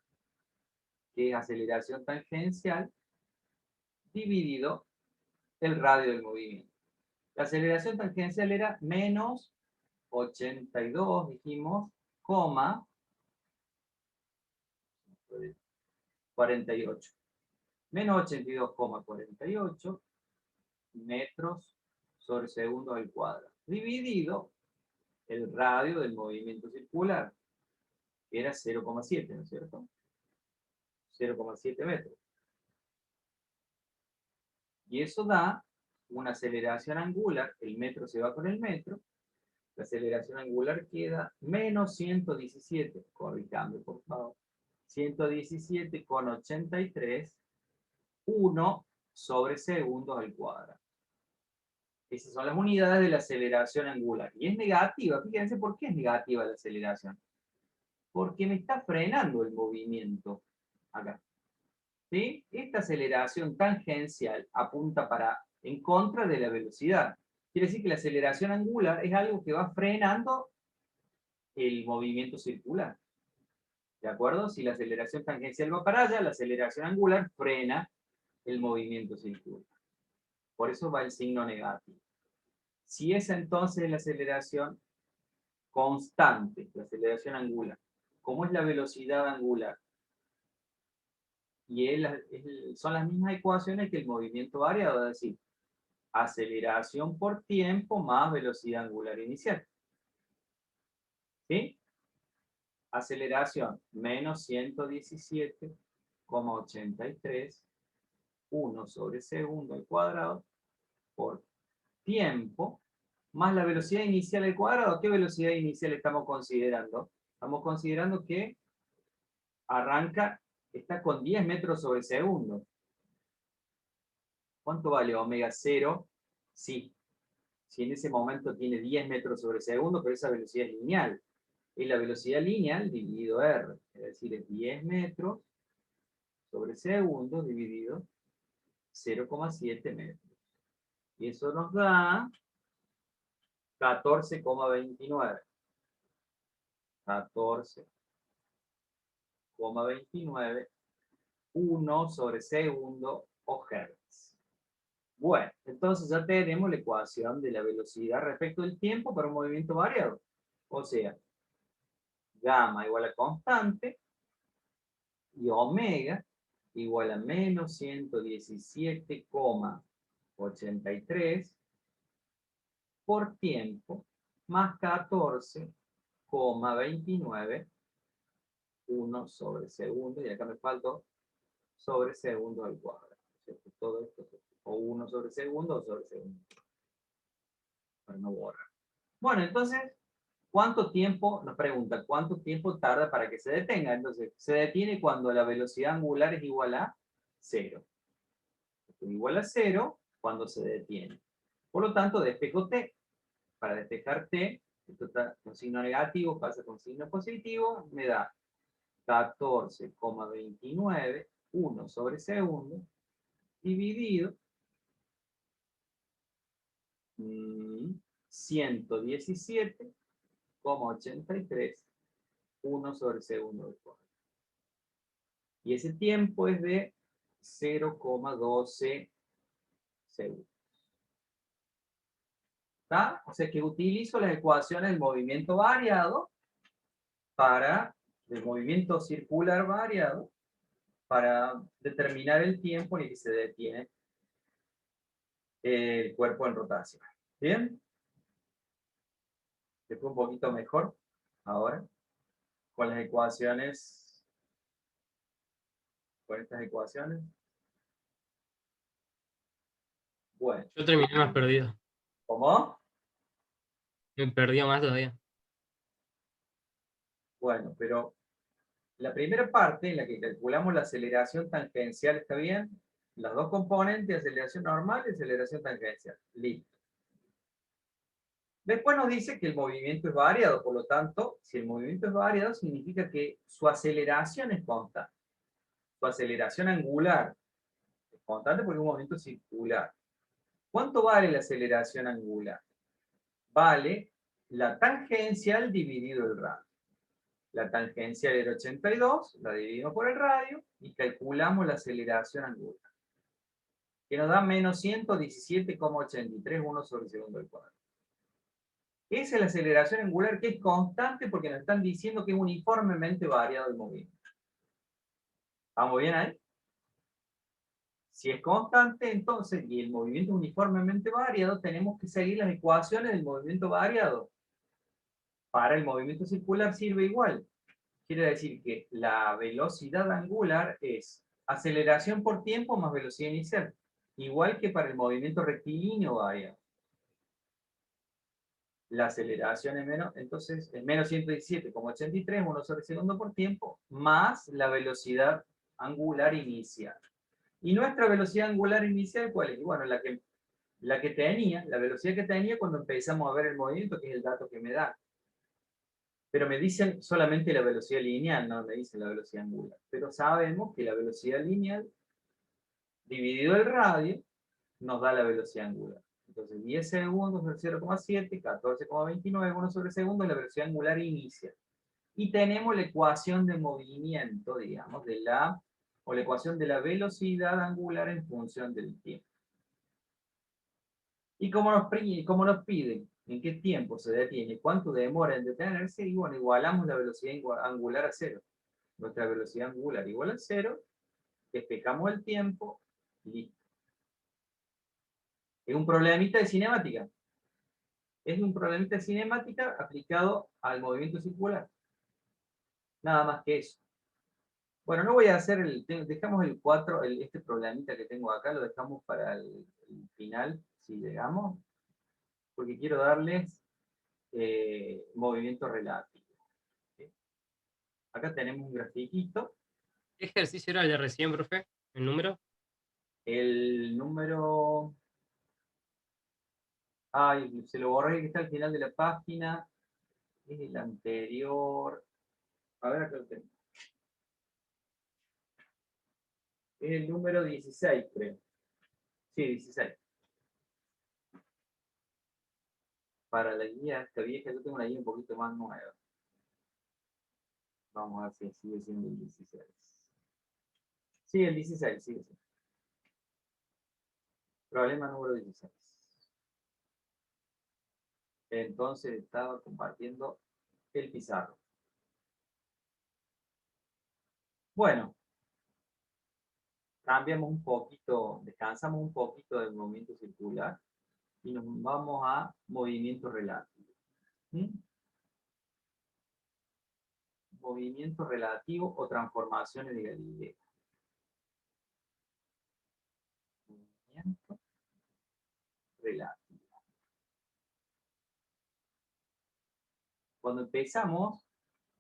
que es aceleración tangencial dividido el radio del movimiento. La aceleración tangencial era menos 82, dijimos, coma 48. Menos 82,48 metros sobre segundo al cuadrado. Dividido el radio del movimiento circular, que era 0,7, ¿no es cierto? 0,7 metros. Y eso da una aceleración angular, el metro se va con el metro, la aceleración angular queda menos 117, corrijame por favor, 117,83, 1 sobre segundos al cuadrado. Esas son las unidades de la aceleración angular. Y es negativa, fíjense por qué es negativa la aceleración. Porque me está frenando el movimiento acá. ¿Sí? Esta aceleración tangencial apunta en contra de la velocidad. Quiere decir que la aceleración angular es algo que va frenando el movimiento circular. ¿De acuerdo? Si la aceleración tangencial va para allá, la aceleración angular frena el movimiento circular. Por eso va el signo negativo. Si esa entonces es la aceleración constante, la aceleración angular, ¿cómo es la velocidad angular? Y son las mismas ecuaciones que el movimiento variado, es decir, aceleración por tiempo más velocidad angular inicial. ¿Sí? Aceleración menos 117,83, 1 sobre segundo al cuadrado, por tiempo, más la velocidad inicial al cuadrado. ¿Qué velocidad inicial estamos considerando? Estamos considerando que está con 10 metros sobre segundo. ¿Cuánto vale omega 0? Sí. Si en ese momento tiene 10 metros sobre segundo, pero esa velocidad es lineal. Es la velocidad lineal dividido R. Es decir, es 10 metros sobre segundo dividido 0,7 metros. Y eso nos da 14,29. 14,29, 1 sobre segundo o hertz. Bueno, entonces ya tenemos la ecuación de la velocidad respecto del tiempo para un movimiento variado. O sea, gamma igual a constante y omega igual a menos 117,83 por tiempo más 14,29, 1 sobre segundo, y acá me faltó sobre segundo al cuadrado. ¿Cierto? Todo esto, o 1 sobre segundo o sobre segundo. Para no borrar. Bueno, entonces, ¿cuánto tiempo? Nos pregunta, ¿cuánto tiempo tarda para que se detenga? Entonces, se detiene cuando la velocidad angular es igual a 0. Es igual a 0 cuando se detiene. Por lo tanto, despejo t. Para despejar t, esto está con signo negativo, pasa con signo positivo, me da 14,29, 1 sobre segundo, dividido 117,83, 1 sobre segundo del cuadrado. Y ese tiempo es de 0,12 segundos. ¿Está? O sea que utilizo las ecuaciones del movimiento variado del movimiento circular variado para determinar el tiempo en el que se detiene el cuerpo en rotación. ¿Bien? Después un poquito mejor ahora con las ecuaciones, con estas ecuaciones. Bueno. Yo terminé más perdido. ¿Cómo? Me perdió más todavía. Bueno, pero la primera parte en la que calculamos la aceleración tangencial, ¿está bien? Las dos componentes, aceleración normal y aceleración tangencial. Listo. Después nos dice que el movimiento es variado, por lo tanto, si el movimiento es variado, significa que su aceleración es constante. Su aceleración angular es constante porque es un movimiento circular. ¿Cuánto vale la aceleración angular? Vale la tangencial dividido el radio. La tangencial era 82, la dividimos por el radio y calculamos la aceleración angular, que nos da menos 117,83, 1 sobre segundo al cuadrado. Esa es la aceleración angular, que es constante porque nos están diciendo que es uniformemente variado el movimiento. ¿Vamos bien ahí? Si es constante, entonces, y el movimiento es uniformemente variado, tenemos que seguir las ecuaciones del movimiento variado. Para el movimiento circular sirve igual. Quiere decir que la velocidad angular es aceleración por tiempo más velocidad inicial. Igual que para el movimiento rectilíneo variado. La aceleración es menos, entonces, es menos 117,83, 1 sobre segundo por tiempo, más la velocidad angular inicial. ¿Y nuestra velocidad angular inicial cuál es? Bueno, la que tenía, la velocidad que tenía cuando empezamos a ver el movimiento, que es el dato que me da. Pero me dicen solamente la velocidad lineal, no me dicen la velocidad angular. Pero sabemos que la velocidad lineal dividido el radio nos da la velocidad angular. Entonces 10 segundos del 0,7, 14,29, 1 sobre segundo, la velocidad angular inicial. Y tenemos la ecuación de movimiento, digamos, o la ecuación de la velocidad angular en función del tiempo. Y como nos piden en qué tiempo se detiene, cuánto demora en detenerse, y bueno, igualamos la velocidad angular a 0. Nuestra velocidad angular igual a 0, despejamos el tiempo, y listo. Es un problemita de cinemática. Es un problemita de cinemática aplicado al movimiento circular. Nada más que eso. Bueno, no voy a hacer dejamos el 4, este problemita que tengo acá, lo dejamos para el final, si llegamos, porque quiero darles movimiento relativo. ¿Sí? Acá tenemos un grafiquito. ¿Qué ejercicio era el de recién, profe? ¿El número? El número... Ay, se lo borré, que está al final de la página. Es el anterior. A ver, acá lo tengo. Es el número 16, creo. Sí, 16. Para la guía esta vieja, yo tengo una guía un poquito más nueva. Vamos a ver si sigue siendo el 16. Sí, el 16, sigue siendo. Problema número 16. Entonces estaba compartiendo el pizarro. Bueno, cambiamos un poquito, descansamos un poquito del movimiento circular y nos vamos a movimiento relativo. ¿Mm? Movimiento relativo o transformaciones de Galileo. Movimiento relativo. Cuando empezamos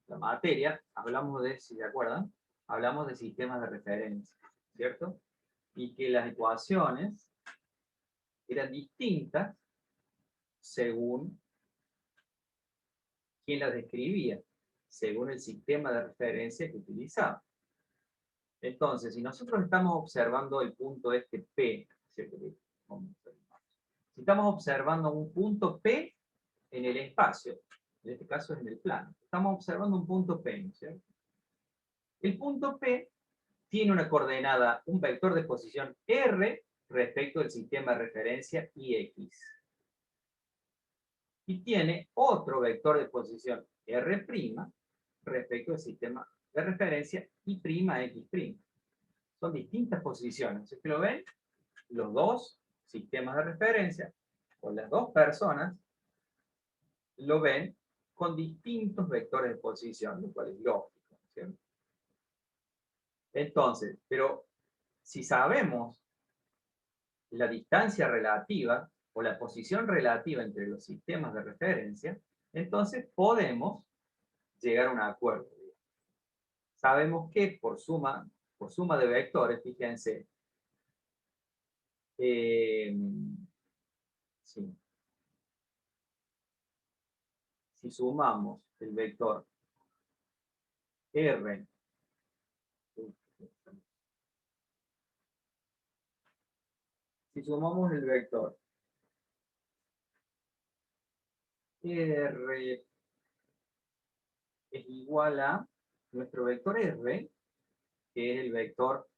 la materia, hablamos de, si se acuerdan, hablamos de sistemas de referencia, ¿cierto? Y que las ecuaciones eran distintas según quién las describía, según el sistema de referencia que utilizaba. Entonces, si nosotros estamos observando el punto este P, ¿cierto? Si estamos observando un punto P en el espacio, en este caso es en el plano, estamos observando un punto P, ¿cierto? El punto P tiene una coordenada, un vector de posición R respecto del sistema de referencia IX. Y tiene otro vector de posición R' respecto del sistema de referencia I'X'. Son distintas posiciones. ¿Sí que lo ven? Los dos sistemas de referencia, o las dos personas, lo ven con distintos vectores de posición, lo cual es lógico, ¿cierto? Entonces, pero si sabemos la distancia relativa o la posición relativa entre los sistemas de referencia, entonces podemos llegar a un acuerdo. Sabemos que por suma de vectores, fíjense, sí, si sumamos el vector R, si sumamos el vector R es igual a nuestro vector R, que es el vector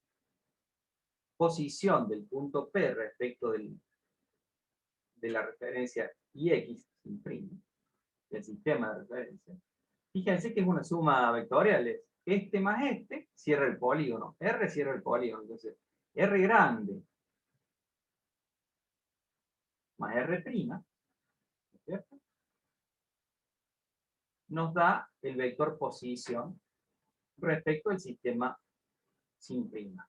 posición del punto P respecto de la referencia IX sin prima, del sistema de referencia. Fíjense que es una suma vectorial, es este más este cierra el polígono, R cierra el polígono, entonces R grande más R prima, ¿cierto? Nos da el vector posición respecto al sistema sin prima.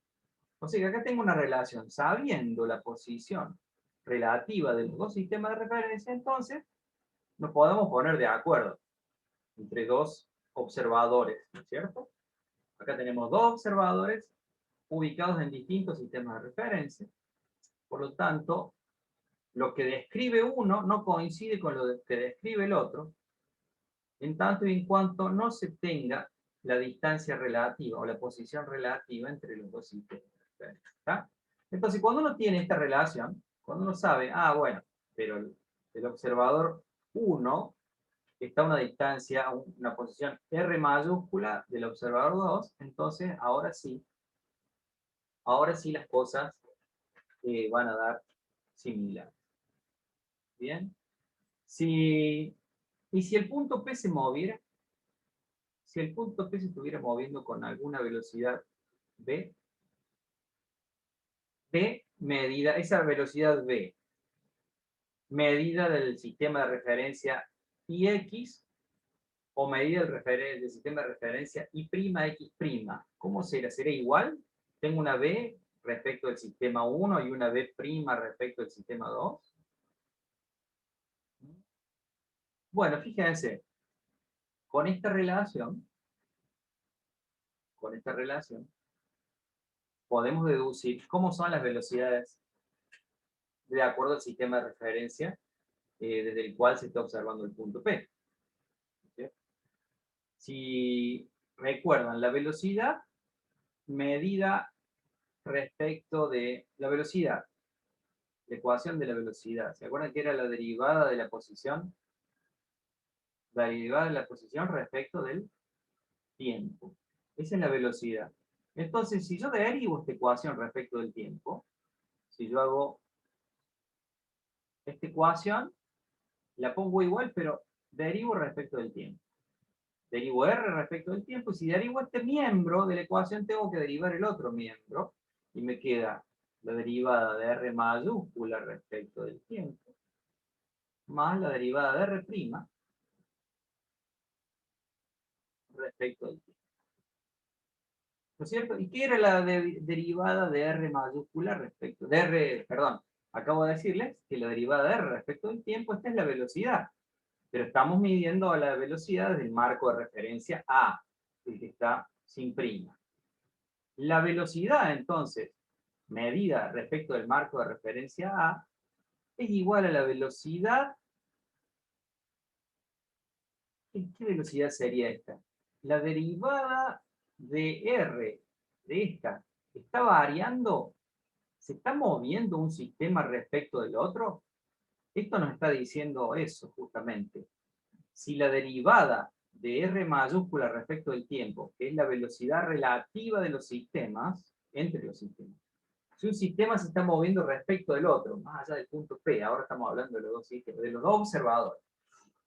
O sea que acá tengo una relación, sabiendo la posición relativa de los dos sistemas de referencia, entonces nos podemos poner de acuerdo entre dos observadores, ¿no es cierto? Acá tenemos dos observadores ubicados en distintos sistemas de referencia. Por lo tanto, lo que describe uno no coincide con lo que describe el otro, en tanto y en cuanto no se tenga la distancia relativa o la posición relativa entre los dos sistemas de referencia. ¿Está? Entonces, cuando uno tiene esta relación, cuando uno sabe, ah, bueno, pero el observador 1 está a una distancia, a una posición R mayúscula del observador 2, entonces ahora sí las cosas van a dar similares. Bien. Y si el punto P se moviera, si el punto P se estuviera moviendo con alguna velocidad V, medida, esa velocidad V, medida del sistema de referencia IX o medida del sistema de referencia I'X'. ¿Cómo será? ¿Será igual? Tengo una V respecto del sistema 1 y una V' respecto del sistema 2. Bueno, fíjense, con esta relación, podemos deducir cómo son las velocidades de acuerdo al sistema de referencia desde el cual se está observando el punto P. ¿Sí? Si recuerdan, la velocidad medida respecto de la velocidad, la ecuación de la velocidad, ¿se acuerdan que era la derivada de la posición? La derivada de la posición respecto del tiempo. Esa es la velocidad. Entonces, si yo derivo esta ecuación respecto del tiempo, si yo hago esta ecuación, la pongo igual, pero derivo respecto del tiempo. Derivo R respecto del tiempo, y si derivo este miembro de la ecuación, tengo que derivar el otro miembro, y me queda la derivada de R mayúscula respecto del tiempo, más la derivada de R' respecto del tiempo. ¿No es cierto? ¿Y qué era la derivada de R mayúscula respecto de R, perdón, acabo de decirles que la derivada de R respecto del tiempo, esta es la velocidad, pero estamos midiendo la velocidad desde el marco de referencia A, el que está sin prima. La velocidad, entonces, medida respecto del marco de referencia A, es igual a la velocidad. ¿Qué velocidad sería esta? La derivada de R, de esta, ¿está variando? ¿Se está moviendo un sistema respecto del otro? Esto nos está diciendo eso, justamente. Si la derivada de R mayúscula respecto del tiempo, que es la velocidad relativa de los sistemas, entre los sistemas, si un sistema se está moviendo respecto del otro, más allá del punto P, ahora estamos hablando de los dos sistemas, de los dos observadores.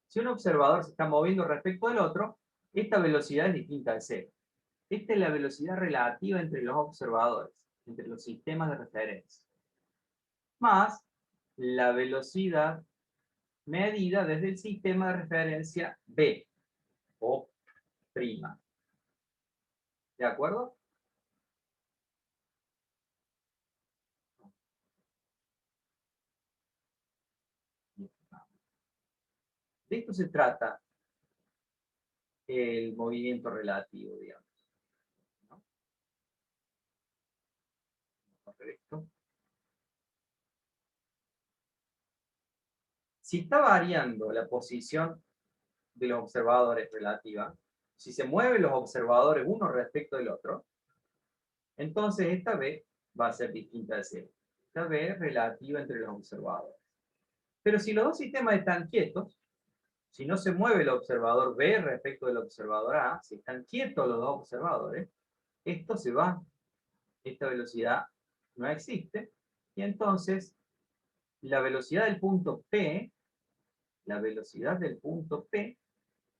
Si un observador se está moviendo respecto del otro, esta velocidad es distinta al cero. Esta es la velocidad relativa entre los observadores, entre los sistemas de referencia, más la velocidad medida desde el sistema de referencia B, o prima. ¿De acuerdo? De esto se trata el movimiento relativo, digamos. ¿No? Correcto. Si está variando la posición de los observadores relativa, si se mueven los observadores uno respecto del otro, entonces esta B va a ser distinta de cero. Esta B es relativa entre los observadores. Pero si los dos sistemas están quietos, si no se mueve el observador B respecto del observador A, si están quietos los dos observadores, esto se va. Esta velocidad no existe. Y entonces, la velocidad del punto P, la velocidad del punto P,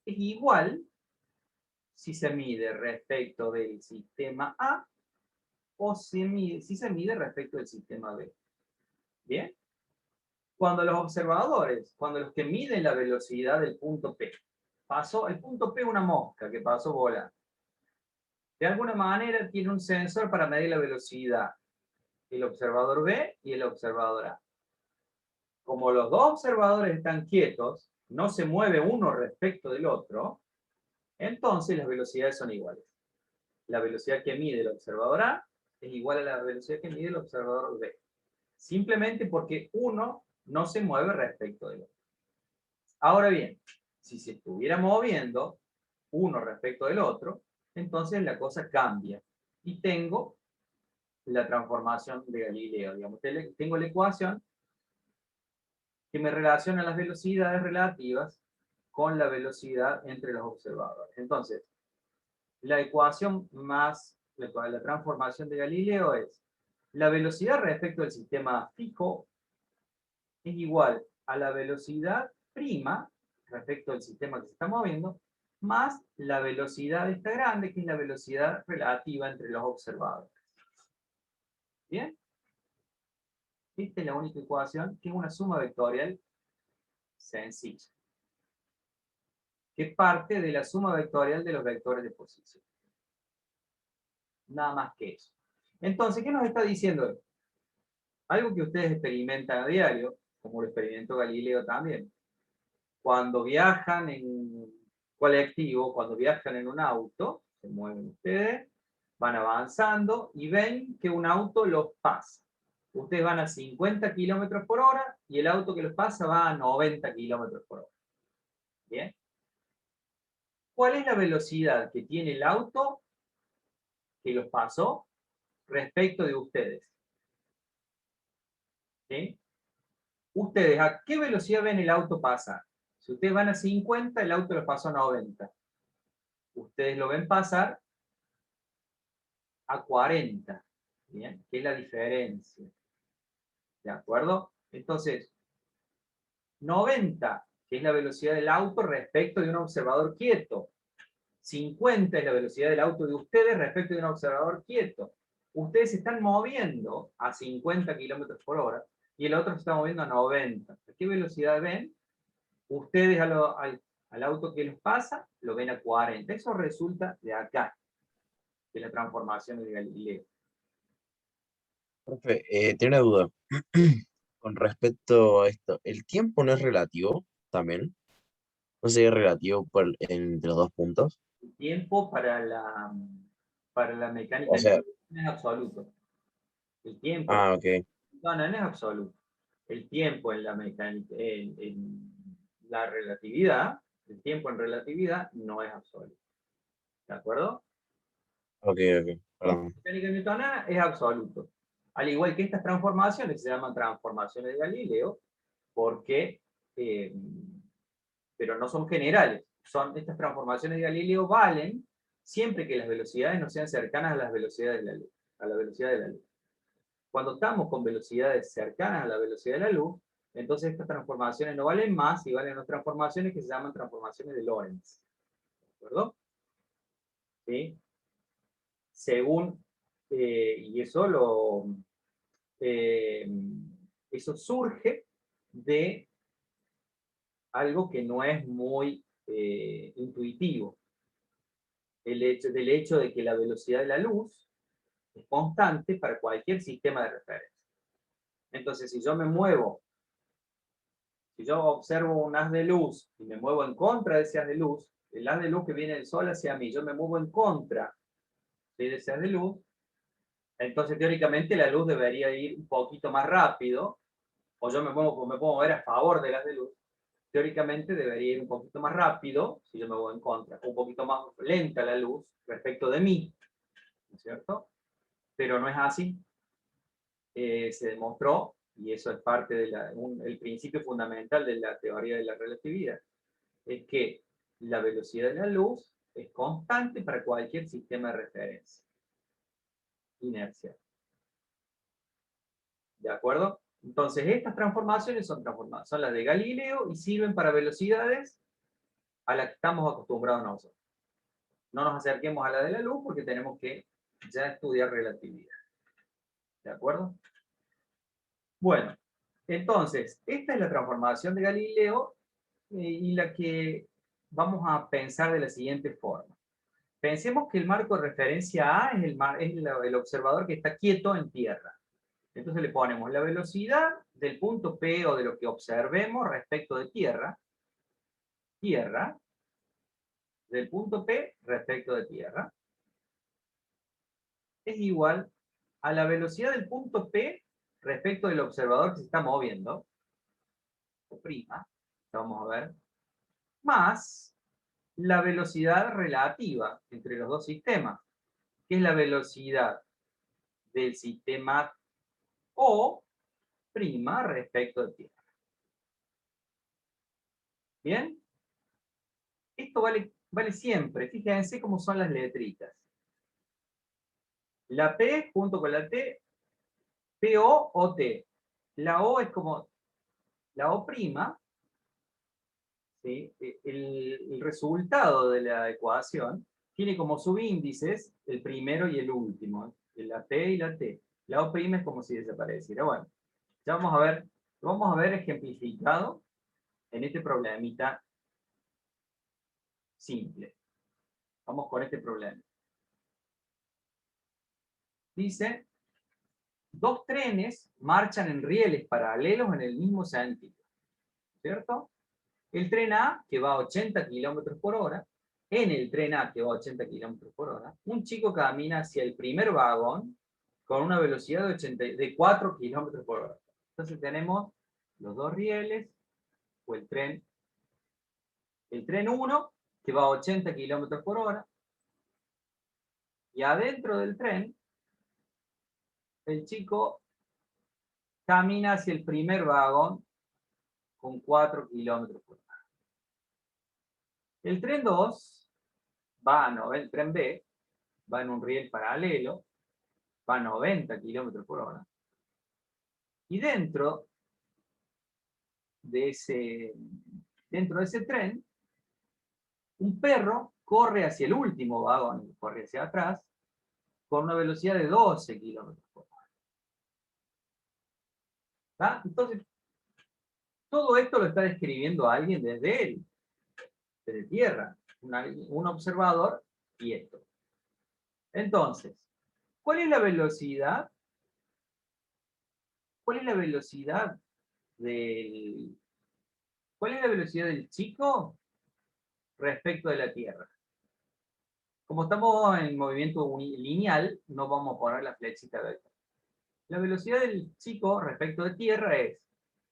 es igual si se mide respecto del sistema A o si se mide respecto del sistema B. ¿Bien? Cuando los observadores, cuando los que miden la velocidad del punto P, pasó el punto P una mosca que pasó volando. De alguna manera tiene un sensor para medir la velocidad, el observador B y el observador A. Como los dos observadores están quietos, no se mueve uno respecto del otro, entonces las velocidades son iguales. La velocidad que mide el observador A es igual a la velocidad que mide el observador B. Simplemente porque uno no se mueve respecto del otro. Ahora bien, si se estuviera moviendo uno respecto del otro, entonces la cosa cambia. Y tengo la transformación de Galileo. Digamos, tengo la ecuación que me relaciona las velocidades relativas con la velocidad entre los observadores. Entonces, la ecuación más la transformación de Galileo es la velocidad respecto del sistema fijo es igual a la velocidad prima respecto al sistema que se está moviendo, más la velocidad esta grande, que es la velocidad relativa entre los observadores. ¿Bien? Esta es la única ecuación que es una suma vectorial sencilla, que parte de la suma vectorial de los vectores de posición. Nada más que eso. Entonces, ¿qué nos está diciendo esto? Algo que ustedes experimentan a diario, como lo experimentó Galileo también. Cuando viajan en colectivo, cuando viajan en un auto, se mueven ustedes, van avanzando y ven que un auto los pasa. Ustedes van a 50 kilómetros por hora y el auto que los pasa va a 90 kilómetros por hora. ¿Bien? ¿Cuál es la velocidad que tiene el auto que los pasó respecto de ustedes? ¿Sí? ¿Ustedes a qué velocidad ven el auto pasar? Si ustedes van a 50, el auto los pasó a 90. ustedes lo ven pasar a 40, ¿bien? ¿Qué es la diferencia? ¿De acuerdo? Entonces, 90, que es la velocidad del auto respecto de un observador quieto. 50 es la velocidad del auto de ustedes respecto de un observador quieto. Ustedes se están moviendo a 50 kilómetros por hora y el otro se está moviendo a 90. ¿A qué velocidad ven? Ustedes al auto que los pasa lo ven a 40. Eso resulta de acá, de la transformación de Galileo. Profe, tengo una duda. Con respecto a esto, ¿el tiempo no es relativo también? ¿No sería relativo entre los dos puntos? El tiempo para la mecánica O sea, no es absoluto. El tiempo ok. no es absoluto. El tiempo en la mecánica, en la relatividad, el tiempo en relatividad no es absoluto. ¿De acuerdo? Ok, perdón. La mecánica newtoniana es absoluto. Al igual que estas transformaciones se llaman transformaciones de Galileo, porque, pero no son generales. Estas transformaciones de Galileo valen siempre que las velocidades no sean cercanas a las velocidades de la luz, a la velocidad de la luz. Cuando estamos con velocidades cercanas a la velocidad de la luz, entonces estas transformaciones no valen más y valen las transformaciones que se llaman transformaciones de Lorentz. ¿De acuerdo? ¿Sí? Según, y eso surge de algo que no es muy intuitivo. Del hecho de que la velocidad de la luz es constante para cualquier sistema de referencia. Entonces, si yo observo un haz de luz y me muevo en contra de ese haz de luz, el haz de luz que viene del sol hacia mí, yo me muevo en contra de ese haz de luz, entonces teóricamente la luz debería ir un poquito más rápido, o yo me puedo mover a favor del haz de luz, teóricamente debería ir un poquito más rápido, si yo me voy en contra, un poquito más lenta la luz respecto de mí, ¿no es cierto? Pero no es así. Se demostró, y eso es parte del principio fundamental de la teoría de la relatividad, es que la velocidad de la luz es constante para cualquier sistema de referencia. Inercia. ¿De acuerdo? Entonces, estas transformaciones son las de Galileo y sirven para velocidades a las que estamos acostumbrados nosotros. No nos acerquemos a la de la luz porque tenemos que ya estudiar relatividad. ¿De acuerdo? Bueno, entonces, esta es la transformación de Galileo y la que vamos a pensar de la siguiente forma. Pensemos que el marco de referencia A es el observador que está quieto en tierra. Entonces le ponemos la velocidad del punto P o de lo que observemos respecto de tierra, del punto P respecto de tierra, es igual a la velocidad del punto P respecto del observador que se está moviendo, o prima, vamos a ver, más la velocidad relativa entre los dos sistemas, que es la velocidad del sistema O' respecto de tierra. ¿Bien? Esto vale siempre. Fíjense cómo son las letritas. La P junto con la T, PO o T. La O es como la O', ¿sí? El resultado de la ecuación tiene como subíndices el primero y el último, la P y la T. La O' es como si desapareciera. Bueno, ya lo vamos a ver ejemplificado en este problemita simple. Vamos con este problema. Dice, dos trenes marchan en rieles paralelos en el mismo sentido. ¿Cierto? El tren A, que va a 80 km por hora, en el tren A, que va a 80 km por hora, un chico camina hacia el primer vagón con una velocidad de 4 km por hora. Entonces tenemos los dos rieles, o el tren 1, que va a 80 km por hora, y adentro del tren, el chico camina hacia el primer vagón con 4 km por hora. El tren 2 el tren B va en un riel paralelo, va a 90 kilómetros por hora. Y dentro de ese tren, un perro corre hacia el último vagón, corre hacia atrás, con una velocidad de 12 kilómetros por hora. ¿Está? Entonces, todo esto lo está describiendo alguien desde tierra, un observador quieto. Entonces, ¿cuál es la velocidad? ¿Cuál es la velocidad del chico respecto de la Tierra? Como estamos en movimiento lineal, no vamos a poner la flechita de acá. La velocidad del chico respecto de Tierra es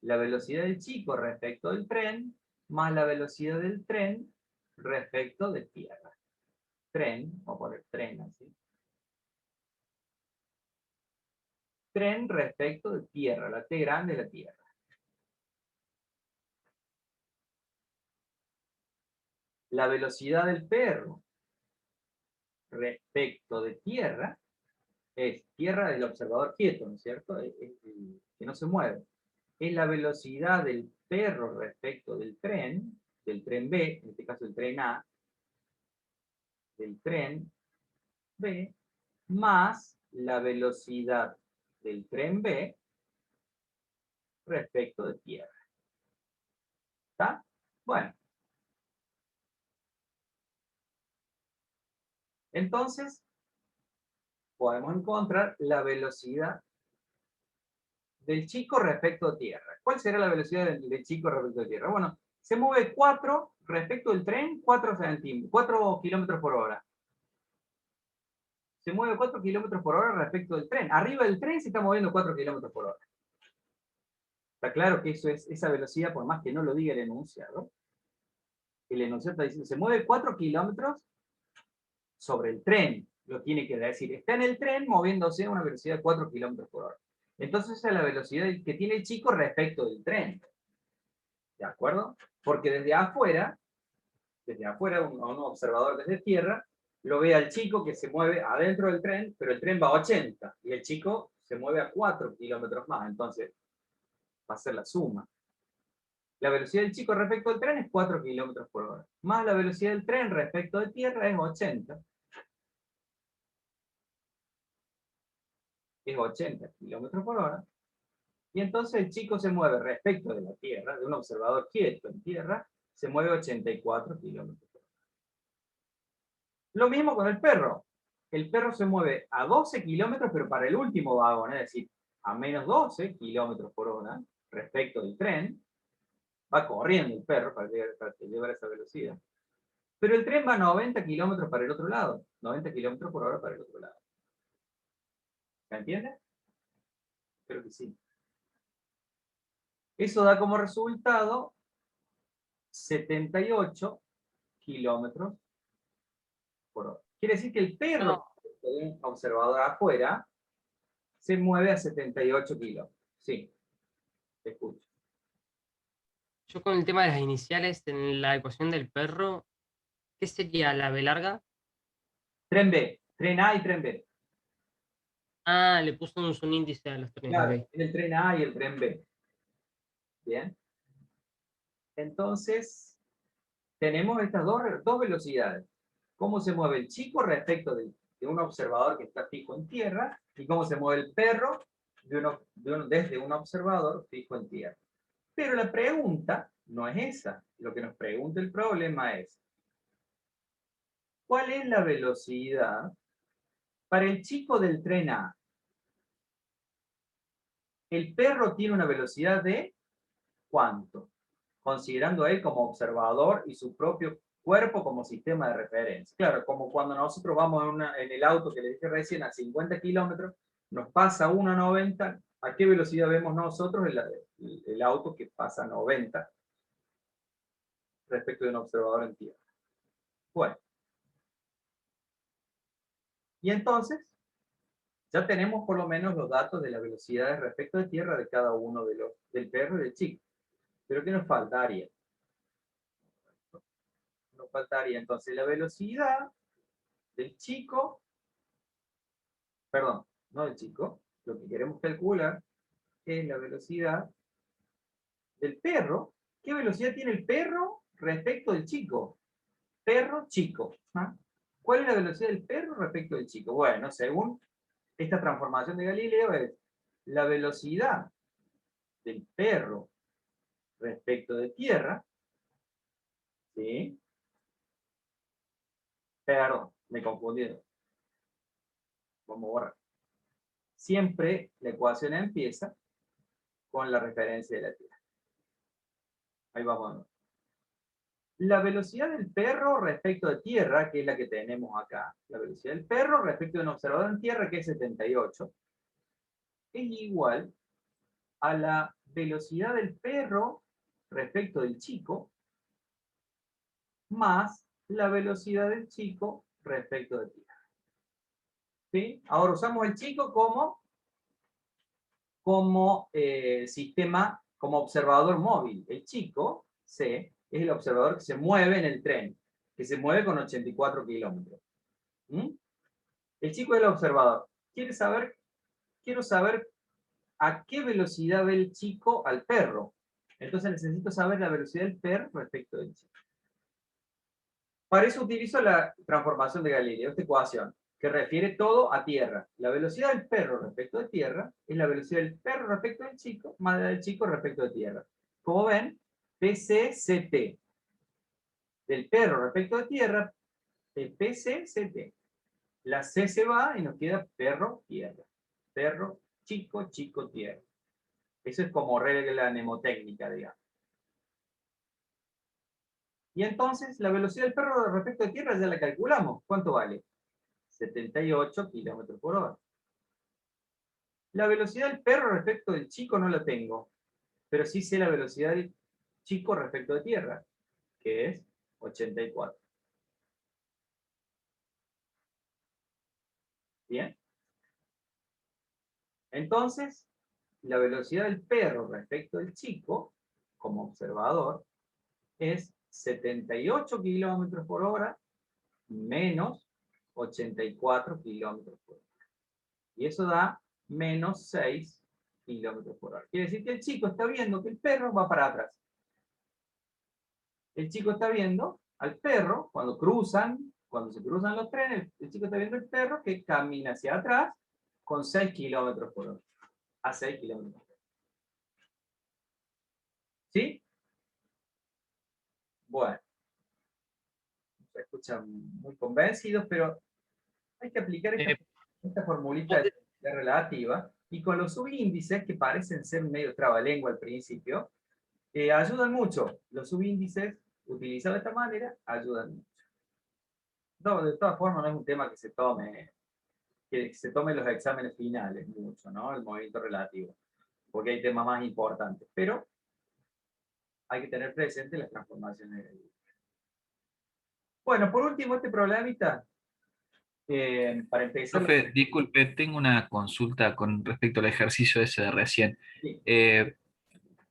la velocidad del chico respecto del tren más la velocidad del tren respecto de Tierra. Tren, vamos a poner tren así. Tren respecto de Tierra, la T grande de la Tierra. La velocidad del perro respecto de Tierra es Tierra del observador quieto, ¿no es cierto? Que no se mueve. Es la velocidad del perro respecto del tren B, en este caso el tren A, del tren B, más la velocidad del tren B respecto de Tierra. ¿Está? Bueno. Entonces, podemos encontrar la velocidad del chico respecto a Tierra. ¿Cuál será la velocidad del chico respecto a Tierra? Bueno, se mueve 4 respecto del tren, 4 kilómetros por hora. Se mueve 4 kilómetros por hora respecto del tren. Arriba del tren se está moviendo 4 kilómetros por hora. Está claro que eso es esa velocidad, por más que no lo diga el enunciado. El enunciado está diciendo, se mueve 4 kilómetros sobre el tren. Lo tiene que decir. Está en el tren moviéndose a una velocidad de 4 kilómetros por hora. Entonces esa es la velocidad que tiene el chico respecto del tren. ¿De acuerdo? Porque desde afuera, un observador desde tierra, lo ve al chico que se mueve adentro del tren, pero el tren va a 80 y el chico se mueve a 4 kilómetros más. Entonces va a ser la suma. La velocidad del chico respecto al tren es 4 kilómetros por hora. Más la velocidad del tren respecto de tierra es 80. Es 80 kilómetros por hora. Y entonces el chico se mueve respecto de la Tierra, de un observador quieto en Tierra, se mueve 84 kilómetros por hora. Lo mismo con el perro. El perro se mueve a 12 kilómetros, pero para el último vagón, es decir, a menos 12 kilómetros por hora respecto del tren. Va corriendo el perro para llegar a esa velocidad. Pero el tren va a 90 kilómetros para el otro lado. 90 kilómetros por hora para el otro lado. ¿Se entiende? Creo que sí. Eso da como resultado 78 kilómetros por hora. Quiere decir que el perro de un observador afuera se mueve a 78 kilómetros. Sí, te escucho. Yo con el tema de las iniciales en la ecuación del perro, ¿qué sería la B larga? Tren B, tren A y tren B. Ah, le puso un índice a los trenes. Claro, Ok. es el tren A y el tren B. Bien. Entonces, tenemos estas dos velocidades. Cómo se mueve el chico respecto de un observador que está fijo en tierra y cómo se mueve el perro desde un observador fijo en tierra. Pero la pregunta no es esa. Lo que nos pregunta el problema es, ¿cuál es la velocidad para el chico del tren A? El perro tiene una velocidad de ¿cuánto? Considerando a él como observador y su propio cuerpo como sistema de referencia. Claro, como cuando nosotros vamos en el auto que le dije recién a 50 kilómetros, nos pasa 1 a 90, ¿a qué velocidad vemos nosotros el auto que pasa a 90 respecto de un observador en tierra? Bueno. Y entonces, ya tenemos por lo menos los datos de las velocidades respecto de tierra de cada uno del perro y del chico. Pero ¿qué nos faltaría? Nos faltaría entonces la velocidad del chico, perdón, no del chico, lo que queremos calcular es la velocidad del perro. ¿Qué velocidad tiene el perro respecto del chico? Perro, chico. ¿Ah? ¿Cuál es la velocidad del perro respecto del chico? Bueno, según esta transformación de Galileo es la velocidad del perro respecto de tierra, ¿sí? Perdón, me confundí. Vamos a borrar. Siempre la ecuación empieza con la referencia de la tierra. Ahí vamos a ver. La velocidad del perro respecto de tierra, que es la que tenemos acá, la velocidad del perro respecto de un observador en tierra, que es 78, es igual a la velocidad del perro respecto del chico, más la velocidad del chico respecto de tierra. ¿Sí? Ahora usamos el chico como sistema, como observador móvil. El chico, C, es el observador que se mueve en el tren, que se mueve con 84 kilómetros. ¿Mm? El chico es el observador. Quiero saber a qué velocidad ve el chico al perro. Entonces necesito saber la velocidad del perro respecto del chico. Para eso utilizo la transformación de Galileo, esta ecuación, que refiere todo a tierra. La velocidad del perro respecto de tierra es la velocidad del perro respecto del chico, más la del chico respecto de tierra. Como ven, PCCT. Del perro respecto de tierra, PCCT. La C se va y nos queda perro, tierra. Perro, chico, chico, tierra. Eso es como regla mnemotécnica, digamos. Y entonces la velocidad del perro respecto de tierra ya la calculamos. ¿Cuánto vale? 78 kilómetros por hora. La velocidad del perro respecto del chico no la tengo, pero sí sé la velocidad del chico respecto de tierra, que es 84. ¿Bien? Entonces, la velocidad del perro respecto del chico, como observador, es 78 kilómetros por hora menos 84 kilómetros por hora. Y eso da menos 6 kilómetros por hora. Quiere decir que el chico está viendo que el perro va para atrás. El chico está viendo al perro cuando se cruzan los trenes, el chico está viendo el perro que camina hacia atrás con 6 kilómetros por hora. A 6 kilómetros por hora. ¿Sí? Bueno. Se escuchan muy convencidos, pero hay que aplicar esta formulita de relativa, y con los subíndices, que parecen ser medio trabalengua al principio, ayudan mucho. Los subíndices, utilizados de esta manera, ayudan mucho. No, de todas formas, no es un tema que se tome en los exámenes finales mucho, ¿no? El movimiento relativo, porque hay temas más importantes, pero hay que tener presente las transformaciones. Bueno, por último, este problemita, para empezar. Profe, disculpe, tengo una consulta con respecto al ejercicio ese de recién. Sí.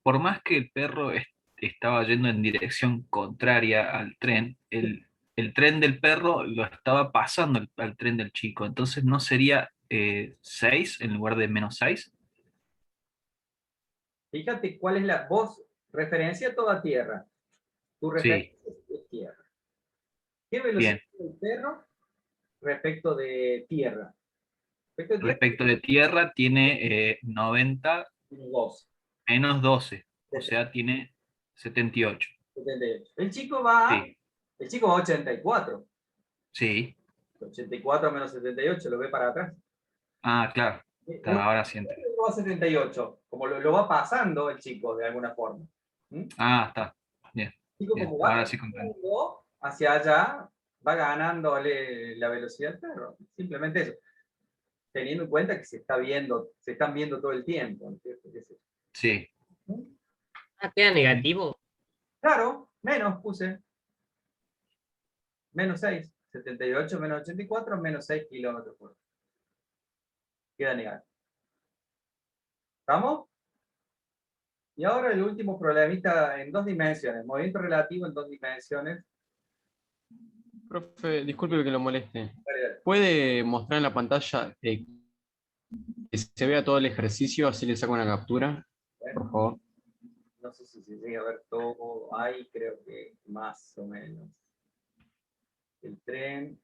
Por más que el perro estaba yendo en dirección contraria al tren, el tren del perro lo estaba pasando al tren del chico, entonces ¿no sería 6 en lugar de menos 6? Fíjate cuál es la voz, referencia toda tierra. Tu referencia es tierra. ¿Qué velocidad tiene el perro respecto de tierra? Respecto de tierra tiene 90 menos 12, o sea, tiene 78. 78. El chico va a 84. Sí. 84 menos 78, lo ve para atrás. Ah, claro. Ahora siento. Va a 78, como lo va pasando el chico de alguna forma. Ah, está. Bien. El chico, Bien. como va Ahora sí comprendo. hacia allá, va ganándole la velocidad al perro. Simplemente eso. Teniendo en cuenta que se están viendo todo el tiempo, ¿no es cierto? Sí. ¿Queda negativo? Claro, menos puse. Menos 6. 78 menos 84, menos 6 kilómetros por hora. Queda negativo. ¿Estamos? Y ahora el último problemita en 2 dimensiones. Movimiento relativo en 2 dimensiones. Profe, disculpe que lo moleste. Dale, dale. ¿Puede mostrar en la pantalla que se vea todo el ejercicio, así le saco una captura, por favor? No sé si se llega a ver todo ahí, creo que más o menos. El tren,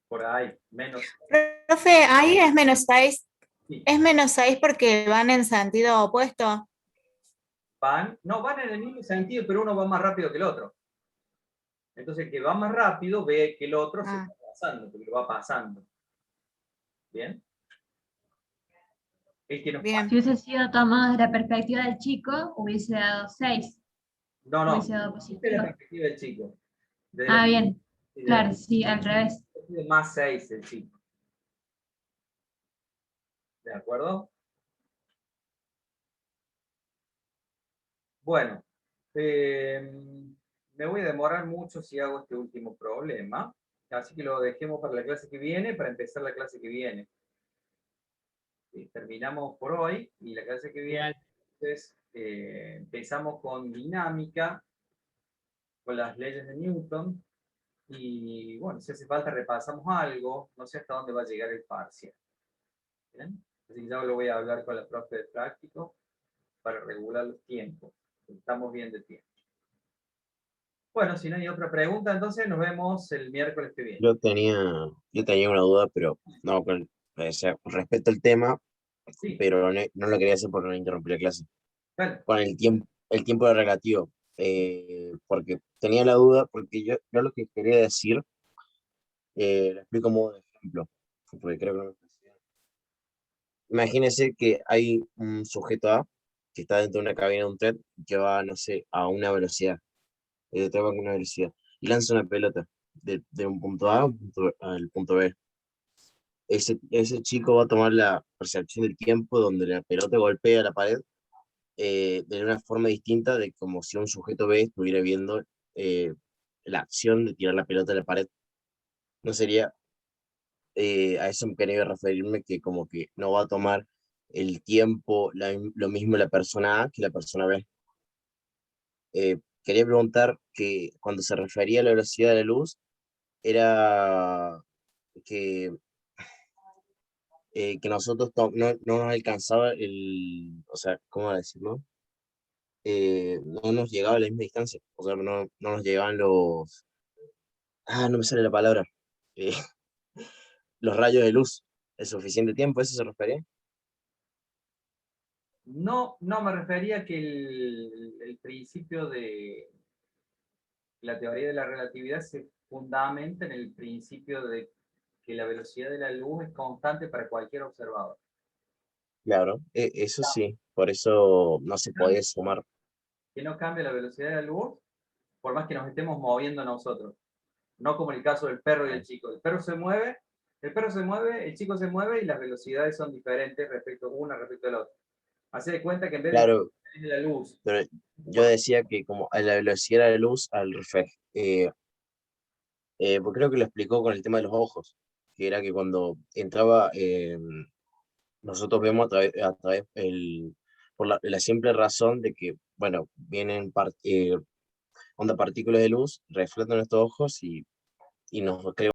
por ahí, menos. Profe, ahí es -6. Sí. Es -6 porque van en sentido opuesto. Van en el mismo sentido, pero uno va más rápido que el otro. Entonces, el que va más rápido ve que el otro se está pasando, porque lo va pasando. ¿Bien? El que nos Bien. Si hubiese sido tomado desde la perspectiva del chico, hubiese dado 6. No, Hubiese dado desde positivo. la perspectiva del chico. Desde Ah, la- bien. desde Claro, la- sí, al revés. de más 6 el chico. ¿De acuerdo? Bueno, me voy a demorar mucho si hago este último problema, así que lo dejemos para la clase que viene, para empezar la clase que viene. Terminamos por hoy y la clase que viene, entonces, empezamos con dinámica, con las leyes de Newton, y bueno, si hace falta repasamos algo, no sé hasta dónde va a llegar el parcial. ¿Bien? Así que ya lo voy a hablar con la profe de práctico para regular los tiempos. Estamos bien de tiempo. Bueno, si no hay otra pregunta, entonces nos vemos el miércoles que viene. Yo tenía una duda, pero no, o sea, con respecto al tema, Sí. pero no lo quería hacer porque no interrumpí la clase. Bueno. Con el tiempo de relativo, porque tenía la duda, porque yo lo que quería decir, lo explico como de ejemplo, porque creo que no me expliqué. Imagínese que hay un sujeto A que está dentro de una cabina de un tren que va, no sé, a una velocidad, el tren va con una velocidad, y lanza una pelota de un punto A al punto B. Ese chico va a tomar la percepción del tiempo donde la pelota golpea la pared de una forma distinta de como si un sujeto B estuviera viendo la acción de tirar la pelota a la pared. No sería, a eso me quería referirme, que como que no va a tomar el tiempo lo mismo la persona A que la persona B. Quería preguntar que cuando se refería a la velocidad de la luz, era que nosotros no nos alcanzaba o sea, ¿cómo decirlo? No nos llegaba a la misma distancia, o sea, no nos llegaban no me sale la palabra, eh, los rayos de luz, el suficiente tiempo, ¿eso se refería? No me refería que el principio de la teoría de la relatividad se fundamenta en el principio de que la velocidad de la luz es constante para cualquier observador. Claro, eso sí, por eso no se podía sumar. Que no cambia la velocidad de la luz, por más que nos estemos moviendo nosotros. No como el caso del perro y el chico. El perro se mueve, el chico se mueve y las velocidades son diferentes una respecto a la otra. Hace de cuenta que en vez Claro, de la luz. pero yo decía que como a la velocidad de la luz, pues creo que lo explicó con el tema de los ojos, que era que cuando entraba, nosotros vemos a través por la simple razón de que, bueno, vienen onda partículas de luz, reflejan nuestros ojos y nos crea